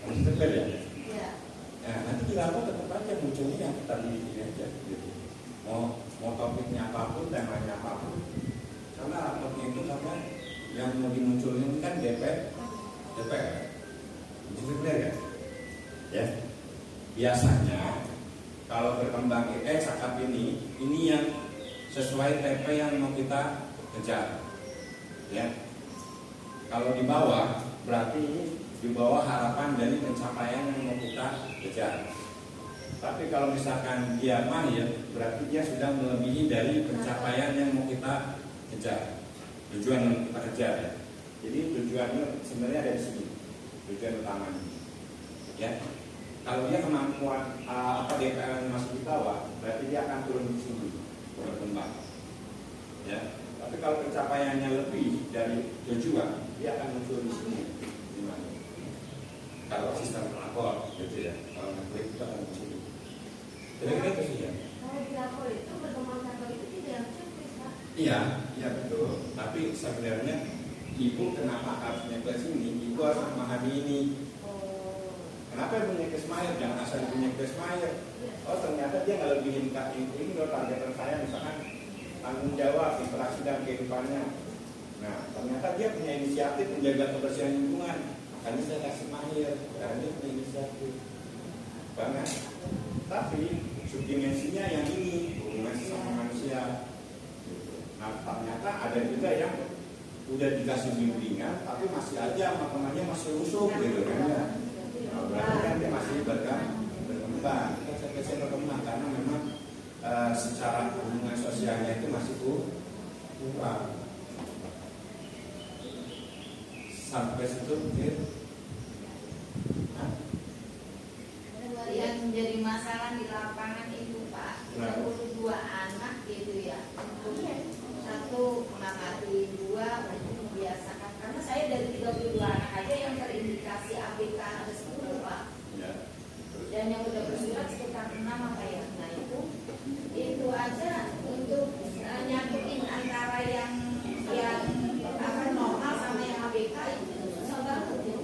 Harus tegar ya. Nah, nanti di rapat tetap aja munculnya yang kita bikin aja gitu. Mau topiknya apapun, temanya apapun. Karena rapatnya itu karena yang mau dimunculin kan DPR. Itu benar ya? Ya. Biasanya kalau berkembang cakap ini yang sesuai TP yang mau kita kejar. Ya. Kalau di bawah berarti ini di bawah harapan dari pencapaian yang mau kita kejar. Tapi kalau misalkan dia mahir, berarti dia sudah melebihi dari pencapaian yang mau kita kejar. Tujuan yang kita kejar ya. Jadi tujuannya sebenarnya ada di sini. Tujuan utamanya. Ya. Kalau dia kemampuan DPL yang masih di bawah, berarti dia akan turun di sini berkembang. Ya. Tapi kalau pencapaiannya lebih dari tujuan, dia akan muncul di sini. Gimana? Kalau sistem lapor, gitu ya. Kalau ngeklik itu akan di sini. Kira-kira itu sih ya. Kalau di lapor itu pertemuan kantor itu tidak cukup Pak. Iya betul. Tapi sebenarnya ibu kenapa harus nyekles ini? Ibu harus memahami ini. Kenapa punya Kesmayer? Jangan asal punya Kesmayer. Oh ternyata dia nggak lebihin ini loh targetan saya misalkan tanggung jawab interaksi dan kehidupannya. Nah ternyata dia punya inisiatif menjaga kebersihan lingkungan. Makanya saya kasih mahir karena dia punya inisiatif. Banget. Tapi subdimensinya yang ini hubungan sesama manusia. Nah ternyata ada juga yang udah dikasih bimbingan tapi masih aja temannya masih rusuh gitu kan ya. Nah, berarti kan dia masih berkembang. Kita saya berkembang karena memang secara hubungan sosialnya itu masih kurang. Sampai situ mungkin. Yang menjadi masalah di lapangan itu Pak, 32 anak gitu ya. Satu mengamati, dua untuk membiasakan. Karena saya dari 32 anak aja yang terindikasi ABK ada 10 Pak. Ya. Dan yang udah bersurat sekitar 6 apa ya. Nah itu aja untuk nyatuin antara yang normal sama yang ABK itu susah banget ya.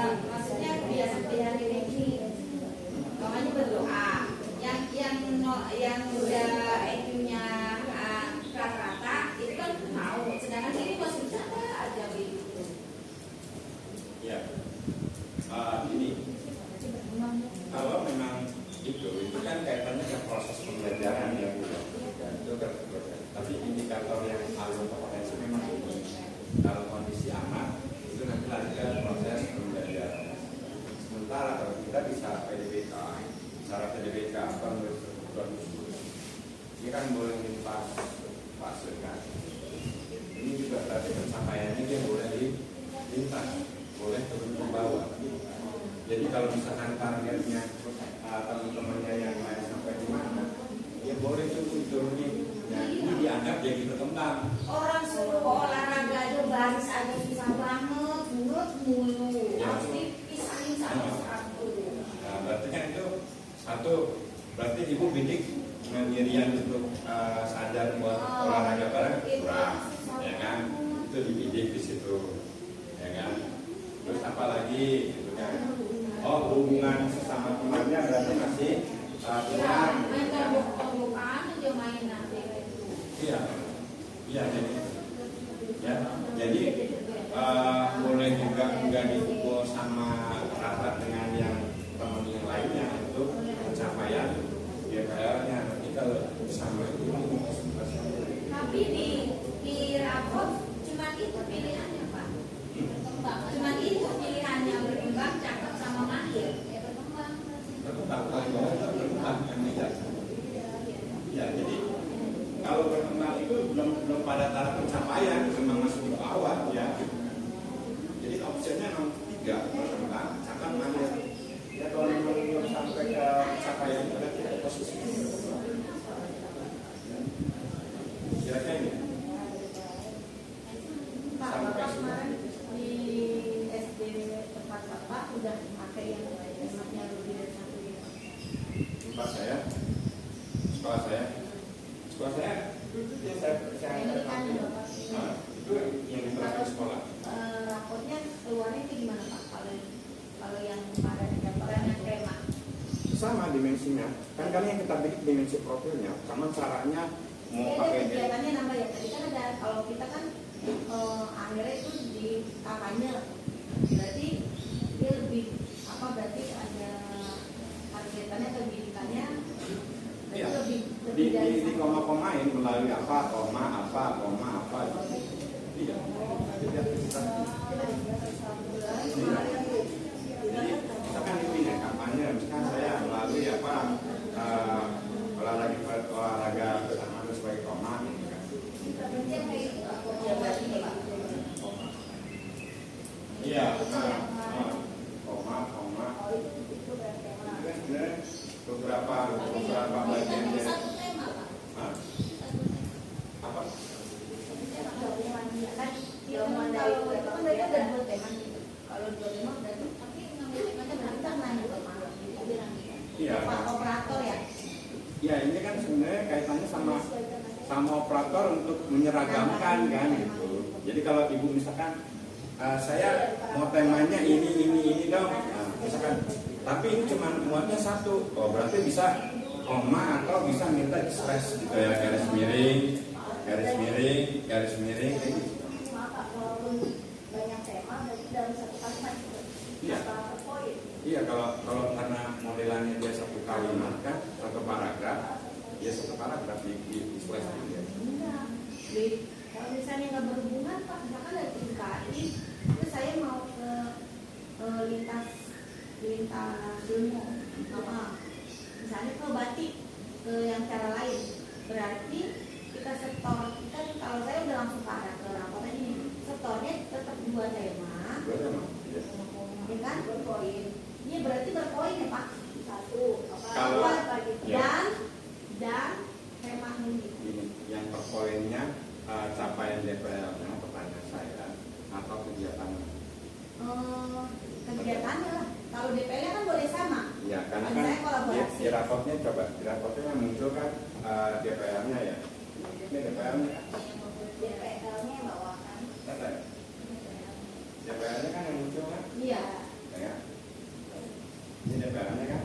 Maksudnya kebiasaan hari ini makanya berdoa yang udah IQ-nya rata-rata itu kan mau, sedangkan ini masih bercanda aja begitu. Ya. Ini kalau memang itu kan kaitannya ke proses pembelajaran ya Bu. Itu kan tapi indikator yang paling potensi memang ini. Kalau kondisi aman itu nanti lari ke proses pembelajaran. Sementara kalau kita bisa PDBK, cara PDBK apa ini kan boleh lintas fase kan. Ini juga berarti pencapaiannya dia boleh atas, boleh turun ke bawah. Jadi kalau misalkan targetnya teman-temannya yang lain sampai di mana, ya boleh turunin. Nah ini dianggap jadi berkembang. Orang suruh olahraga aja baris aja susah banget, mulut mulu, Ya. harus dipisahin satu-satu. Nah, berarti kan itu satu, berarti ibu bidik Miriam untuk sadar buat olahraga bareng kurang, ya kan? Itu dibidik di situ, ya kan? Terus apa lagi, gitu kan? Oh, hubungan sesama temannya berarti masih kurang. Main bukan aja main nanti. Iya, iya jadi, ya, jadi boleh juga enggak dipukul sama rata dengan yang teman yang lainnya untuk pencapaian GPL-nya. Nanti kalau sama itu Tapi di rapot cuma itu pilihannya Pak. Cuma itu pilihannya, berkembang, cakep sama mahir. Ya berkembang. berkembang kan tidak. Ya, jadi kalau berkembang itu belum pada taraf pencapaian, memang masih di bawah ya. Jadi opsinya nomor 3, berkembang, cakap mahir. Ya kalau memang belum sampai ke pencapaian itu berarti ada posisi berkembang. Kira-kira ini. Pak, Bapak kemarin di SD tempat Bapak udah pakai yang hematnya lebih dari 1 liter. Tempat saya, sekolah saya itu yang saya Ini kan Bapak itu yang diterapkan di sekolah. Rapotnya keluarnya itu gimana Pak? Kalau yang pada dapatnya tema Sama dimensinya, kan yang kita bikin dimensi profilnya, sama caranya mau Ada pakai kegiatannya nambah ya. Tadi kan ada, kalau kita kan akhirnya itu di kampanye, berarti dia lebih apa? Berarti ada kegiatannya, pendidikannya, Iya. lebih di koma-komain melalui apa, koma apa. Iya. Jadi aktivitas. Jadi misalkan ini ya kampanye, misalkan saya melalui apa olahraga bersama sebagai koma. Gitu kan. Iya. Koma. Beberapa bagian dari Satu tema Pak. Hah? Apa? Kalau itu kan mereka udah buat tema gitu. Kalau 2 tema berarti Tapi ngambil temanya berarti kita nanya ke mana? bilang gitu. Iya. Pak operator ya. Ya ini kan sebenarnya kaitannya sama operator untuk menyeragamkan kan gitu. Jadi kalau ibu misalkan saya mau temanya ini dong, nah, misalkan, tapi ini cuma muatnya 1, oh berarti bisa koma atau bisa minta slash gitu ya, garis miring kayak gitu. Walaupun banyak tema berarti dalam 1 kalimat gitu. Iya. Apa poin? Iya kalau karena modelannya dia 1 kalimat kan, 1 paragraf, ya 1 paragraf di slash gitu ya. Enggak. Kalau misalnya nggak berhubungan Pak, misalkan dari TKI, terus saya mau ke lintas ilmu, misalnya ke batik, ke yang cara lain, berarti kita setor, kita kalau saya udah langsung ke arah ke rapotan ini, setornya tetap 2 tema, Boleh mah. Ya. ya kan? Berpoin. Ini berarti berpoin ya Pak? 1, Kalau- apa gitu. ya. Dan tema ini. Ini yang per poinnya capaian DPL-nya, pertanyaan saya, atau kegiatannya. Kegiatannya lah. Kalau DPL-nya kan boleh sama. Ya, karena Kan kan saya kolaborasi. di rapotnya yang muncul kan DPL-nya ya. Ini DPL-nya kan. DPL-nya yang bawakan. Kata ya? DPL-nya kan yang muncul kan? Iya. Ya. Ini DPL-nya kan?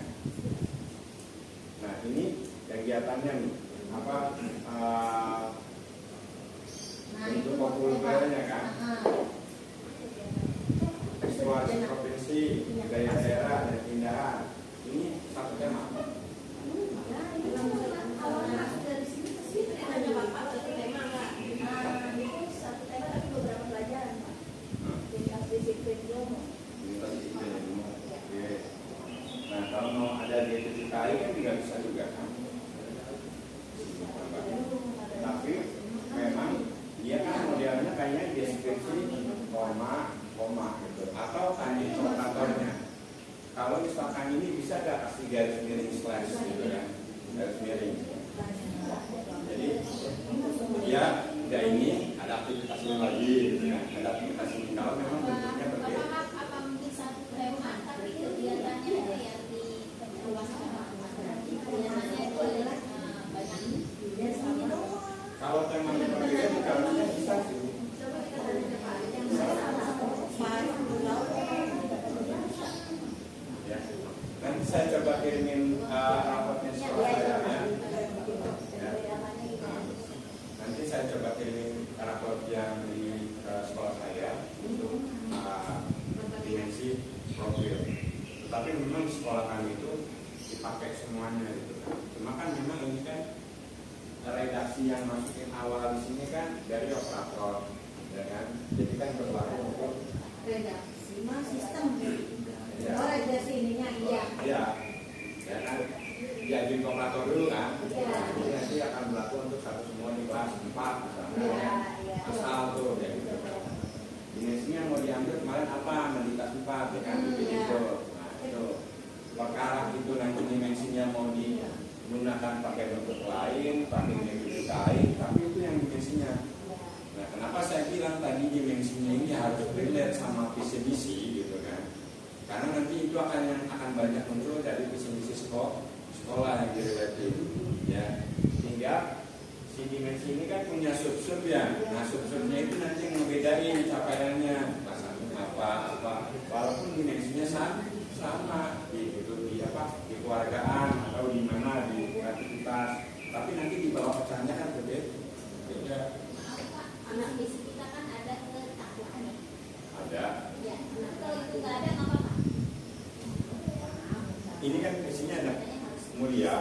Nah, ini kegiatannya nih. Apa untuk populernya kan? Eksplorasi provinsi, daerah dan pindahan. Ini 1 tema. Awalnya masuk dari sini ke sini hanya Bapak 1 tema nggak? Itu 1 tema tapi beberapa pelajaran Pak. Lintas disiplin ilmu. Oke. Nah, kalau mau ada di TKI kan juga bisa juga kan? Tapi memang dia kan modelnya kayaknya deskripsi koma yang ini bisa gak kasih garis miring slash gitu kan, garis miring. Jadi ya udah ini ada aktivitasnya lagi gitu kan, ada aktivitas ini kalau memang bentuknya berbeda. Apa mungkin satu tema tapi kegiatannya ada yang di ruang kegiatannya itu adalah banyak. Kalau tema berbeda bukan bisa sih. Ya. Nanti saya coba kirimin rapotnya sekolah saya ya. Nanti saya coba kirimin raport yang di sekolah saya untuk dimensi profil. Tapi memang sekolah kami itu dipakai semuanya gitu kan. Cuma kan memang ini kan redaksi yang masukin awal di sini kan dari operator, ya kan? Jadi kan berlaku untuk redaksi mah sistem. ya. Oh, redaksi ininya iya. Iya, ya kan? Diajuin ke operator dulu kan? Iya. Jadi nanti akan berlaku untuk satu semua di kelas 4 misalnya. Iya, iya. Terus tuh ya gitu. Dimensinya mau diambil kemarin apa? Menditas 4 ya kan? Gitu. Nah itu perkara itu nanti dimensinya mau digunakan pakai bentuk lain, pakai dimensi lain, tapi itu yang dimensinya. Nah kenapa saya bilang tadi dimensinya ini harus relate sama visi misi gitu kan? Karena nanti itu akan banyak muncul dari visi misi sekolah yang direlatif ya. Hingga si dimensi ini kan punya sub-sub ya. Nah sub-subnya itu nanti yang membedain capaiannya apa walaupun dimensinya sama di keluargaan atau di mana di kreativitas, tapi nanti di bawah pecahnya kan berbeda. Anak visi kita kan ada ketakwaan ya. Ada. Ya, nah, kalau itu nggak ada nggak apa-apa. Ini kan visinya ada mulia,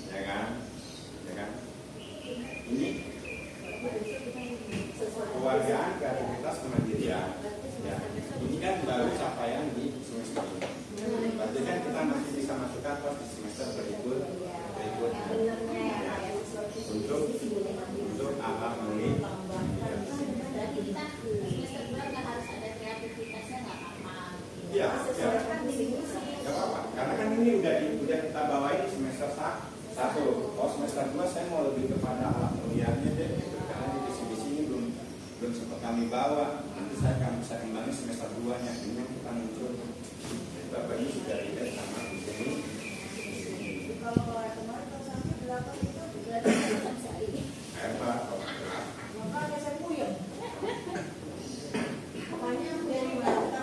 ya kan? Ini keluargaan, kreativitas, kemandirian. Ya, ini kan baru capaian di semester ini. Berarti kan kita masih bisa masukkan pas di semester berikutnya untuk alat menulis. Berarti kita semester 2 nggak harus ada kreativitasnya nggak apa-apa. Iya, nggak apa-apa. Karena kan ini udah kita bawain di semester 1. Kalau semester 2 saya mau lebih kepada alat penulisannya deh. Gitu. Karena di visi ini belum sempat kami bawa. Nanti saya akan bisa kembali semester 2-nya. Ini yang kita muncul. Jadi Bapak ini sudah lihat sama di sini. Kalau kemarin sampai 8 itu juga bisa ini. Hebat. Maka ada saya puyeng. Makanya dari mana?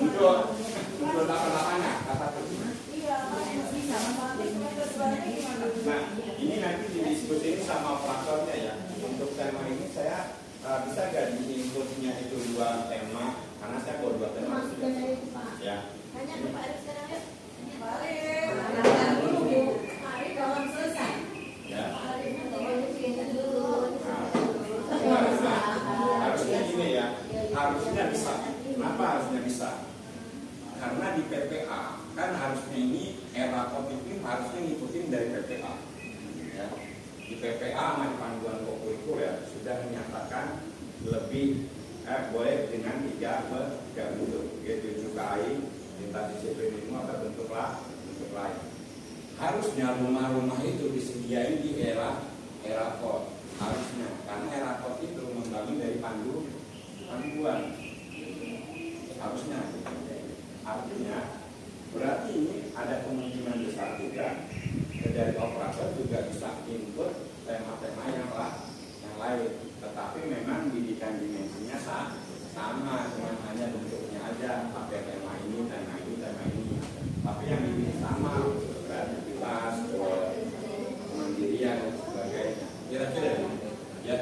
Untuk lapangan kata tuh. Iya, bisa Nah, ini nanti didiskusiin sama operatornya ya. Untuk tema ini saya bisa gak di inputnya itu 2 tema? Karena saya bawa 2 tema. Ya. Hanya ke Pak Aris sekarang ya. Mari belum selesai. Ya. Dulu. Harusnya gini ya. Harusnya bisa. Kenapa harusnya bisa? Karena di PPA kan harusnya ini era COVID ini harusnya ngikutin dari PPA. Ya. Di PPA panduan kurikulum ya sudah menyatakan lebih boleh dengan 3 bentuk, yaitu CUKAI, lintas disiplin ilmu atau bentuk lain. Harusnya rumah-rumah itu disediain di era COVID. Harusnya karena era COVID itu membangun dari panduan. Harusnya. Artinya berarti ini ada kemungkinan besar juga dari operator juga bisa input tema-tema yang lain. Tetapi memang didikan dimensinya sama, cuma hanya bentuknya aja pakai tema ini. Tapi yang ini sama, kreativitas, kemandirian dan sebagainya. Kira-kira ya.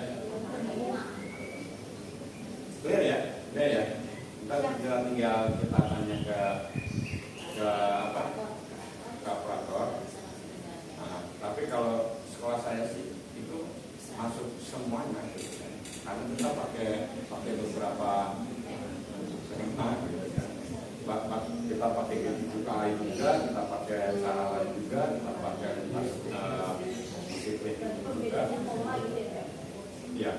Clear ya? Kita tinggal kita tanya ke operator. Nah, tapi kalau sekolah saya sih itu masuk semuanya, karena kita pakai beberapa tema, gitu kan. Kita pakai CUKAI juga, kita pakai cara lain juga, kita pakai disiplin juga. Ya.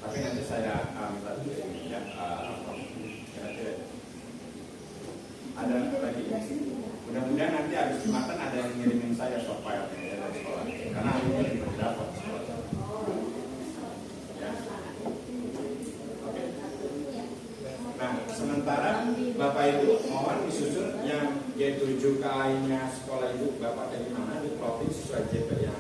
Tapi nanti saya minta dulu ya, kira-kira. sementara Bapak Ibu mohon disusun yang G7KI-nya sekolah Ibu Bapak dari mana di provinsi sesuai JP yang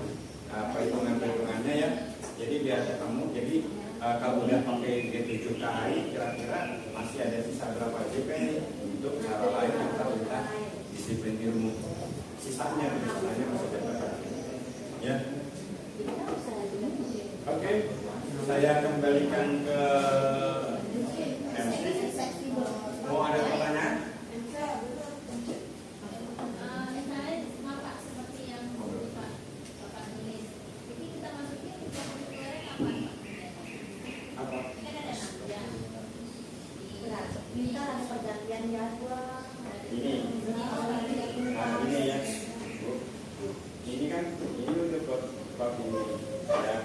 perhitungannya ya. Jadi biar ketemu. Jadi kalau udah pakai G7KI kira-kira masih ada sisa berapa JP nih untuk cara lain yang kita minta disiplin ilmu. Sisanya masih ada ya. Oke, saya kembalikan ke MC. Mau ada pertanyaan? Ini ya. Ini kan ini untuk bab ini ya.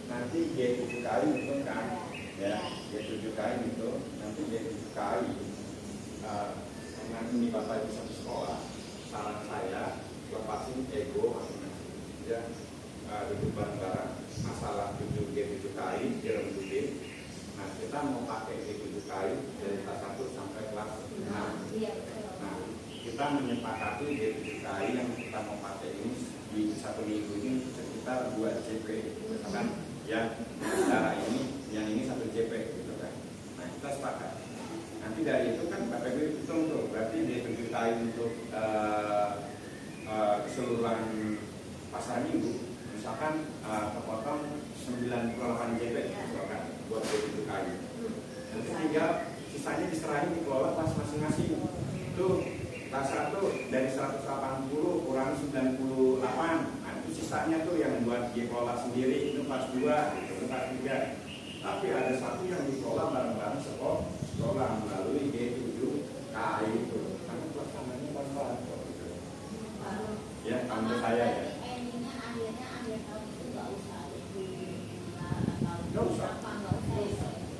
Nanti G7KI itu kan ya, G7KI itu nanti G7KI nanti ini Bapak Ibu satu sekolah. Saran saya lepasin ego masing-masing ya, duduk bareng-bareng masalah G7KI dirembukin. Nah kita mau pakai G7KI dari kelas 1 sampai kelas 6. Nah kita menyepakati G7KI yang kita mau pakai ini di satu minggu ini kita buat JP gitu kan ya, cara ini yang ini satu JP gitu kan. Nah kita sepakat. Nanti dari itu kan Bapak Ibu hitung tuh, berarti G7KI untuk keseluruhan pasar minggu misalkan kepotong 98 JP misalkan buat G7KI. Nanti tinggal sisanya diserahin dikelola kelas masing-masing. Itu kelas 1 dari 180 kurang 98. Nah itu sisanya tuh yang buat dikelola sendiri, itu kelas 2, itu kelas 3. Tapi ada satu yang dikelola bareng-bareng sekolah melalui G7KI itu. Karena pelaksananya bareng-bareng gitu. Ya, menurut saya ya. Nggak usah.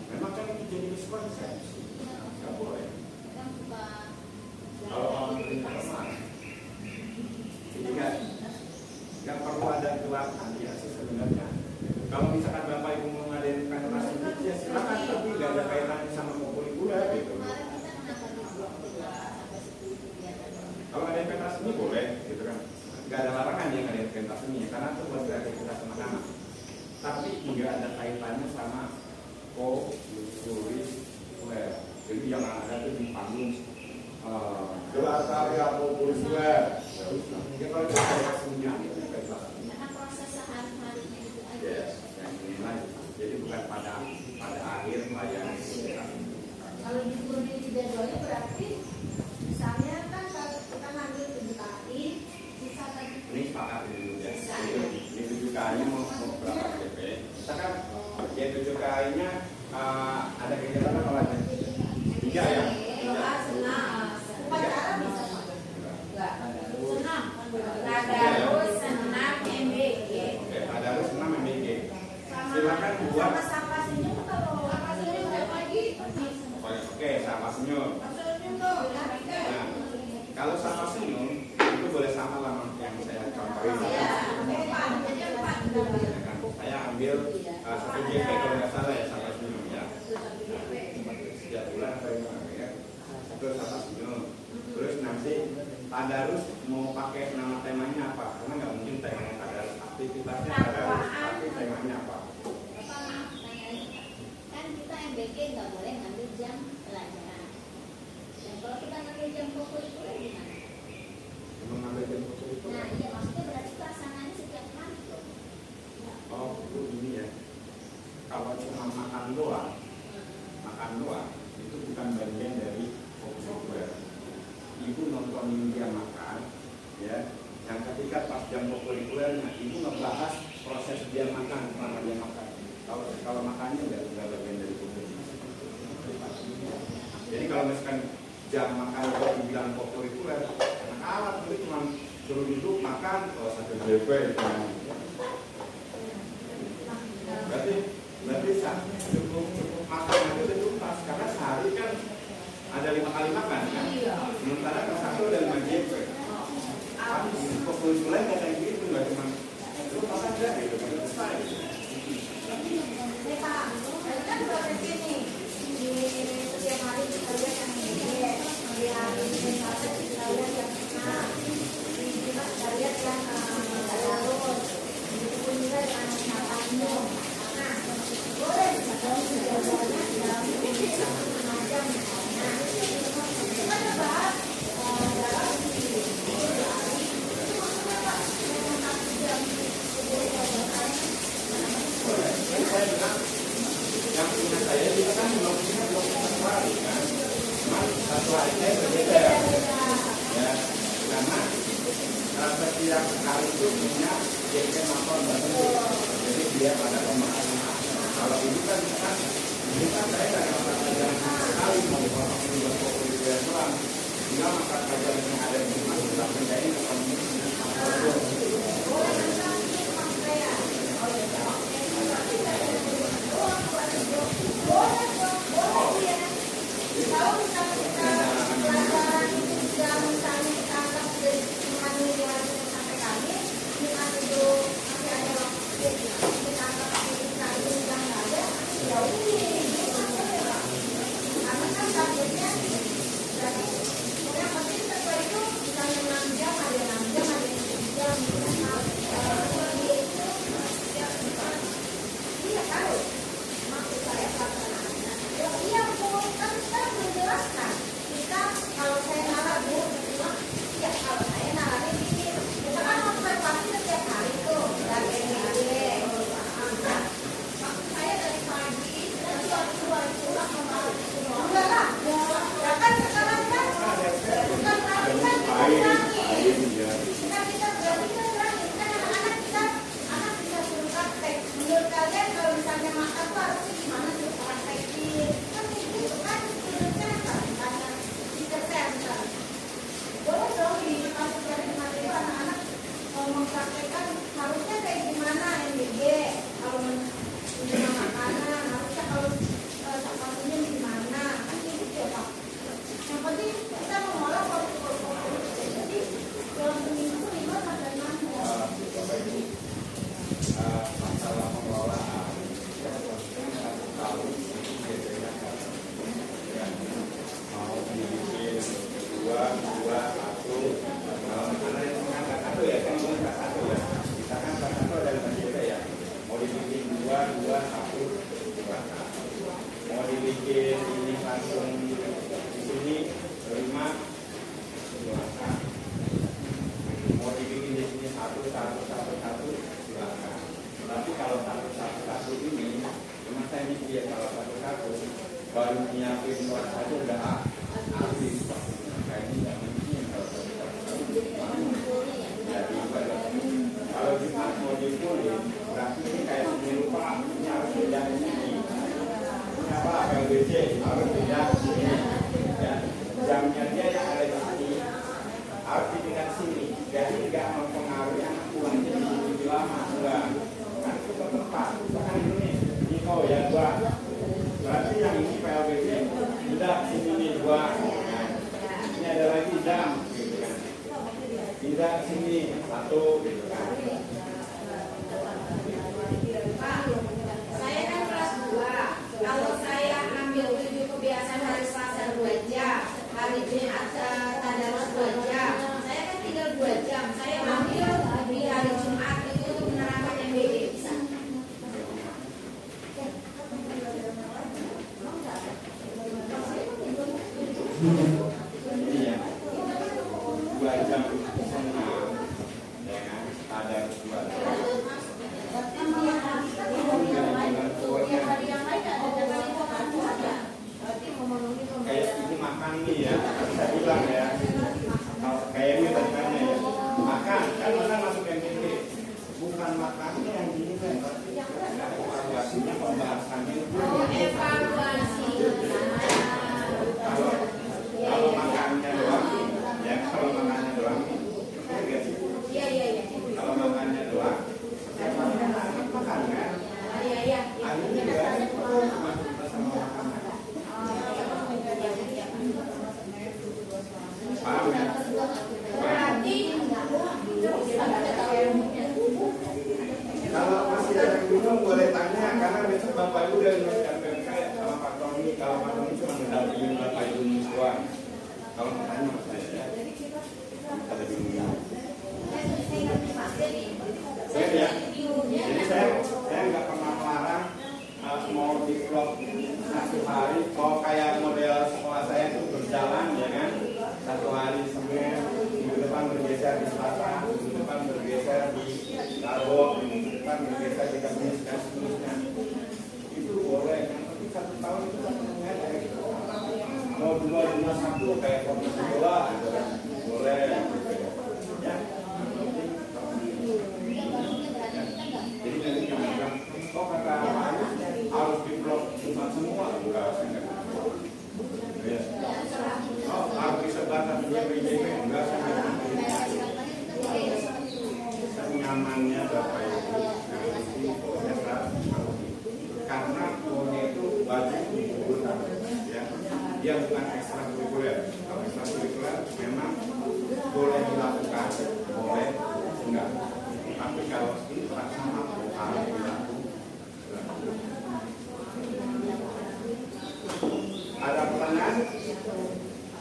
Memang kan ini jadi miskonsepsi. Nggak boleh. Kalau mau informasi, jadi nggak perlu ada keluarkan ya sih sebenarnya. Kalau misalkan Bapak Ibu mau ngadain pentas ini, ya silakan, tapi nggak ada kaitannya sama kurikulum gitu. Kalau ngadain pentas ini boleh, gitu kan? Nggak ada larangan yang ngadain pentas ini, karena itu buat kreativitas anak-anak. Tapi nggak ada kaitannya sama kurikulum. Jadi yang ada itu di panggung. Gelar karya populer. Ya kalau kita hasilnya itu karena proses sehari-harinya itu aja. Yes, yang inilah. Jadi bukan pada akhir pelajaran. Kalau diturunin di jadwalnya berarti misalnya kan kalau kita ngambil 7KI, sisa tadi. Ini sepakat dulu ya. Ini 7KI mau berapa JP? Misalkan G7KI-nya ada kegiatan apa lagi? 3 ya. Upacara bisa Pak? Enggak. Senam. Tadarus, senam, MBG. Oke, tadarus, senam, MBG. Silakan buat. Sama sampah senyum kalau sampah senyum udah pagi. Oke, sampah senyum. Nah, kalau sampah senyum itu boleh sama lah yang saya contohin. Saya ambil satu JP kalau nggak salah ya sampah senyum ya. Setiap bulan apa ya? Itu sampah senyum. Terus nanti tadarus mau pakai nama temanya apa? Karena nggak mungkin temanya tadarus, aktivitasnya tadarus, tapi temanya apa? Kan kita MBG nggak boleh ngambil jam pelajaran. Dan kalau kita ngambil jam kurikulum gimana? Mengambil jam kurikulum. Nah iya maksudnya berarti pelaksanaannya setiap hari tuh. Oh, itu ini ya. Kalau cuma makan doang itu bukan bagian dari populer. Ibu nontonin dia makan, ya. Yang ketika pas jam populernya, ibu ngebahas proses dia makan, selama dia makan. Kalau makannya nggak bagian dari populer. Jadi kalau misalkan jam makan kalau dibilang populer, anak-anak itu cuma suruh duduk makan, kalau satu JP berarti cukup makan aja udah tuntas karena sehari kan ada 5 kali makan kan, sementara kelas 1 ada 5 JP. Tapi populer nggak kayak gitu, nggak cuma lu makan aja gitu kan selesai. Pak, kan proses ini di setiap hari kita lihat flightnya berbeda. Ya, karena setiap kali itu punya JK motor baru, jadi dia pada pembahasan. Kalau ini kan saya nggak dapat pelajaran sama sekali mau dipotong ini berfokus doang. Tinggal mata pelajaran yang ada di masuk sampai jadi ketemu dengan Kalau misalnya kita pelajaran itu sudah misalnya kita anggap sudah memahami sampai kami, dengan itu masih ada waktu kita anggap kita itu sudah nggak ada, ya ini karena kan targetnya berarti yang penting setelah itu misalnya 6 jam ada 6 jam ada 7 jam iya tahu maksud saya pelaksanaannya iya Bu kan kita menjelaskan kita kalau saya nalar Bu ya kalau saya nalarnya gini kita kan observasi setiap hari tuh dari hari maksud saya dari pagi dan suatu pulang enggak lah ya kan sekarang kan bukan hari kan kita bilangin kita berarti kan bilangin kan anak bisa suruh praktek menurut kalian kalau misalnya makan tuh harusnya gimana suruh praktekin kan itu kan menurut saya misalnya teacher saya misalnya boleh dong dikasih dari materi anak-anak mempraktekkan harusnya kayak gimana MBG kalau menerima makanan harusnya kalau sampahnya gimana kan gitu ya Pak yang penting kita mengolah protokol jadi dalam seminggu 5 sampai 6 masalah pengelolaan tahu biasanya mau dibikin dua satu karena yang mengangkat satu ya kan mengangkat satu ya kita kan satu ada lebih beda ya mau dibikin dua satu mau dibikin ini langsung di sini 5 silakan mau dibikin di sini satu silakan. Tapi kalau satu ini cuma saya mikir kalau satu baru nyiapin buat saja udah habis. Kayaknya nggak mungkin kalau satu jadi kalau kita mau dipulih berarti ini kayak seni rupa ini harus beda ini. Apa LBC harus beda sini ya jamnya dia yang ada di sini harus dipindah sini jadi nggak mempengaruhi anak pulangnya lebih lama enggak kan itu ke tempat kan ini oh ya 2 berarti yang ini PLBC udah sini nih 2 ini ada lagi jam gitu kan tidak sini 1 gitu kan Pak, saya kan kelas 2. Kalau saya ambil 7 kebiasaan hari Selasa 2 jam, hari Jumat tadarus 2 jam, saya kan tinggal 2 jam. Saya ambil di hari Jumat itu untuk menerapkan MBG bisa. iya 2 jam senang ya kan ada 2 jam kayak ini makan nih ya saya bilang ya kayak ini tadi kan ya makan kan orang masuk yang gini bukan makannya yang gini kan evaluasinya pembahasannya itu Evaluasi. kalau makannya doang ya kalau makannya doang enggak sih Iya. kalau makannya doang ya makan kan Iya. akhirnya juga sama makanan paham ya Berarti kalau masih ada yang bingung boleh tanya karena besok Bapak Ibu udah menurutkan PMK sama Pak Tony kalau Pak Tony cuma mendampingi Bapak Ibu doang kalau mau tanya mas saya ya ada bingung saya ya jadi saya nggak pernah melarang mau di vlog 1 hari mau kayak model sekolah saya itu berjalan ya kan 1 hari Senin minggu depan bergeser di Selasa minggu depan bergeser di Rabu minggu depan bergeser di Kamis dan seterusnya itu boleh yang penting 1 tahun itu kan kayak gitu mau 0251 kayak formasi bola gitu kan. Boleh. Ya. Jadi nanti yang bilang, oh kata harus diblok semua, enggak, saya enggak. Ya. Oh harus disebarkan di JP, enggak, saya enggak. Nyamannya Bapak Ibu karena pokoknya itu wajib digunakan, ya. Dia bukan ekstrakurikuler. Kalau ekstrakurikuler memang boleh dilakukan, boleh enggak. Tapi kalau ini sama harus dilakukan. Ada pertanyaan?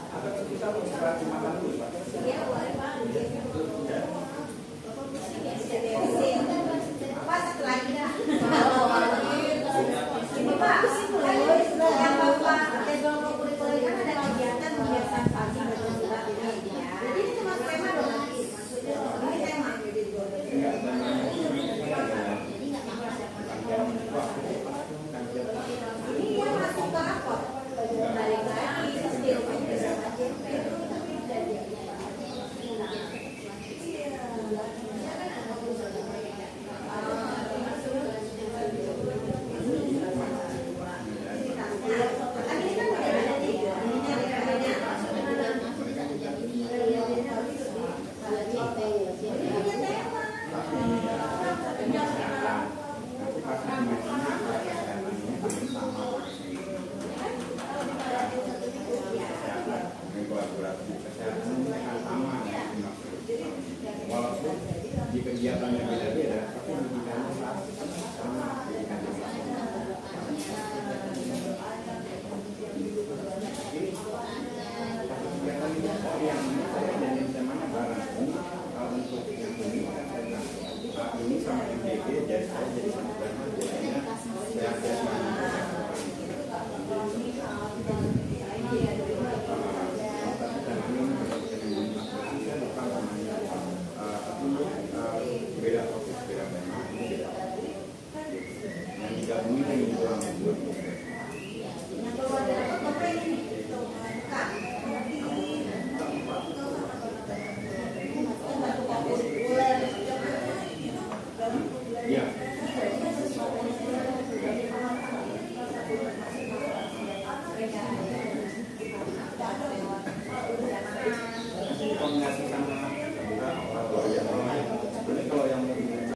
Ada kita mau istirahat makan dulu, Pak? Iya, boleh Pak. Ya. Apa satu lagi dah? Ini Pak, yang Bapak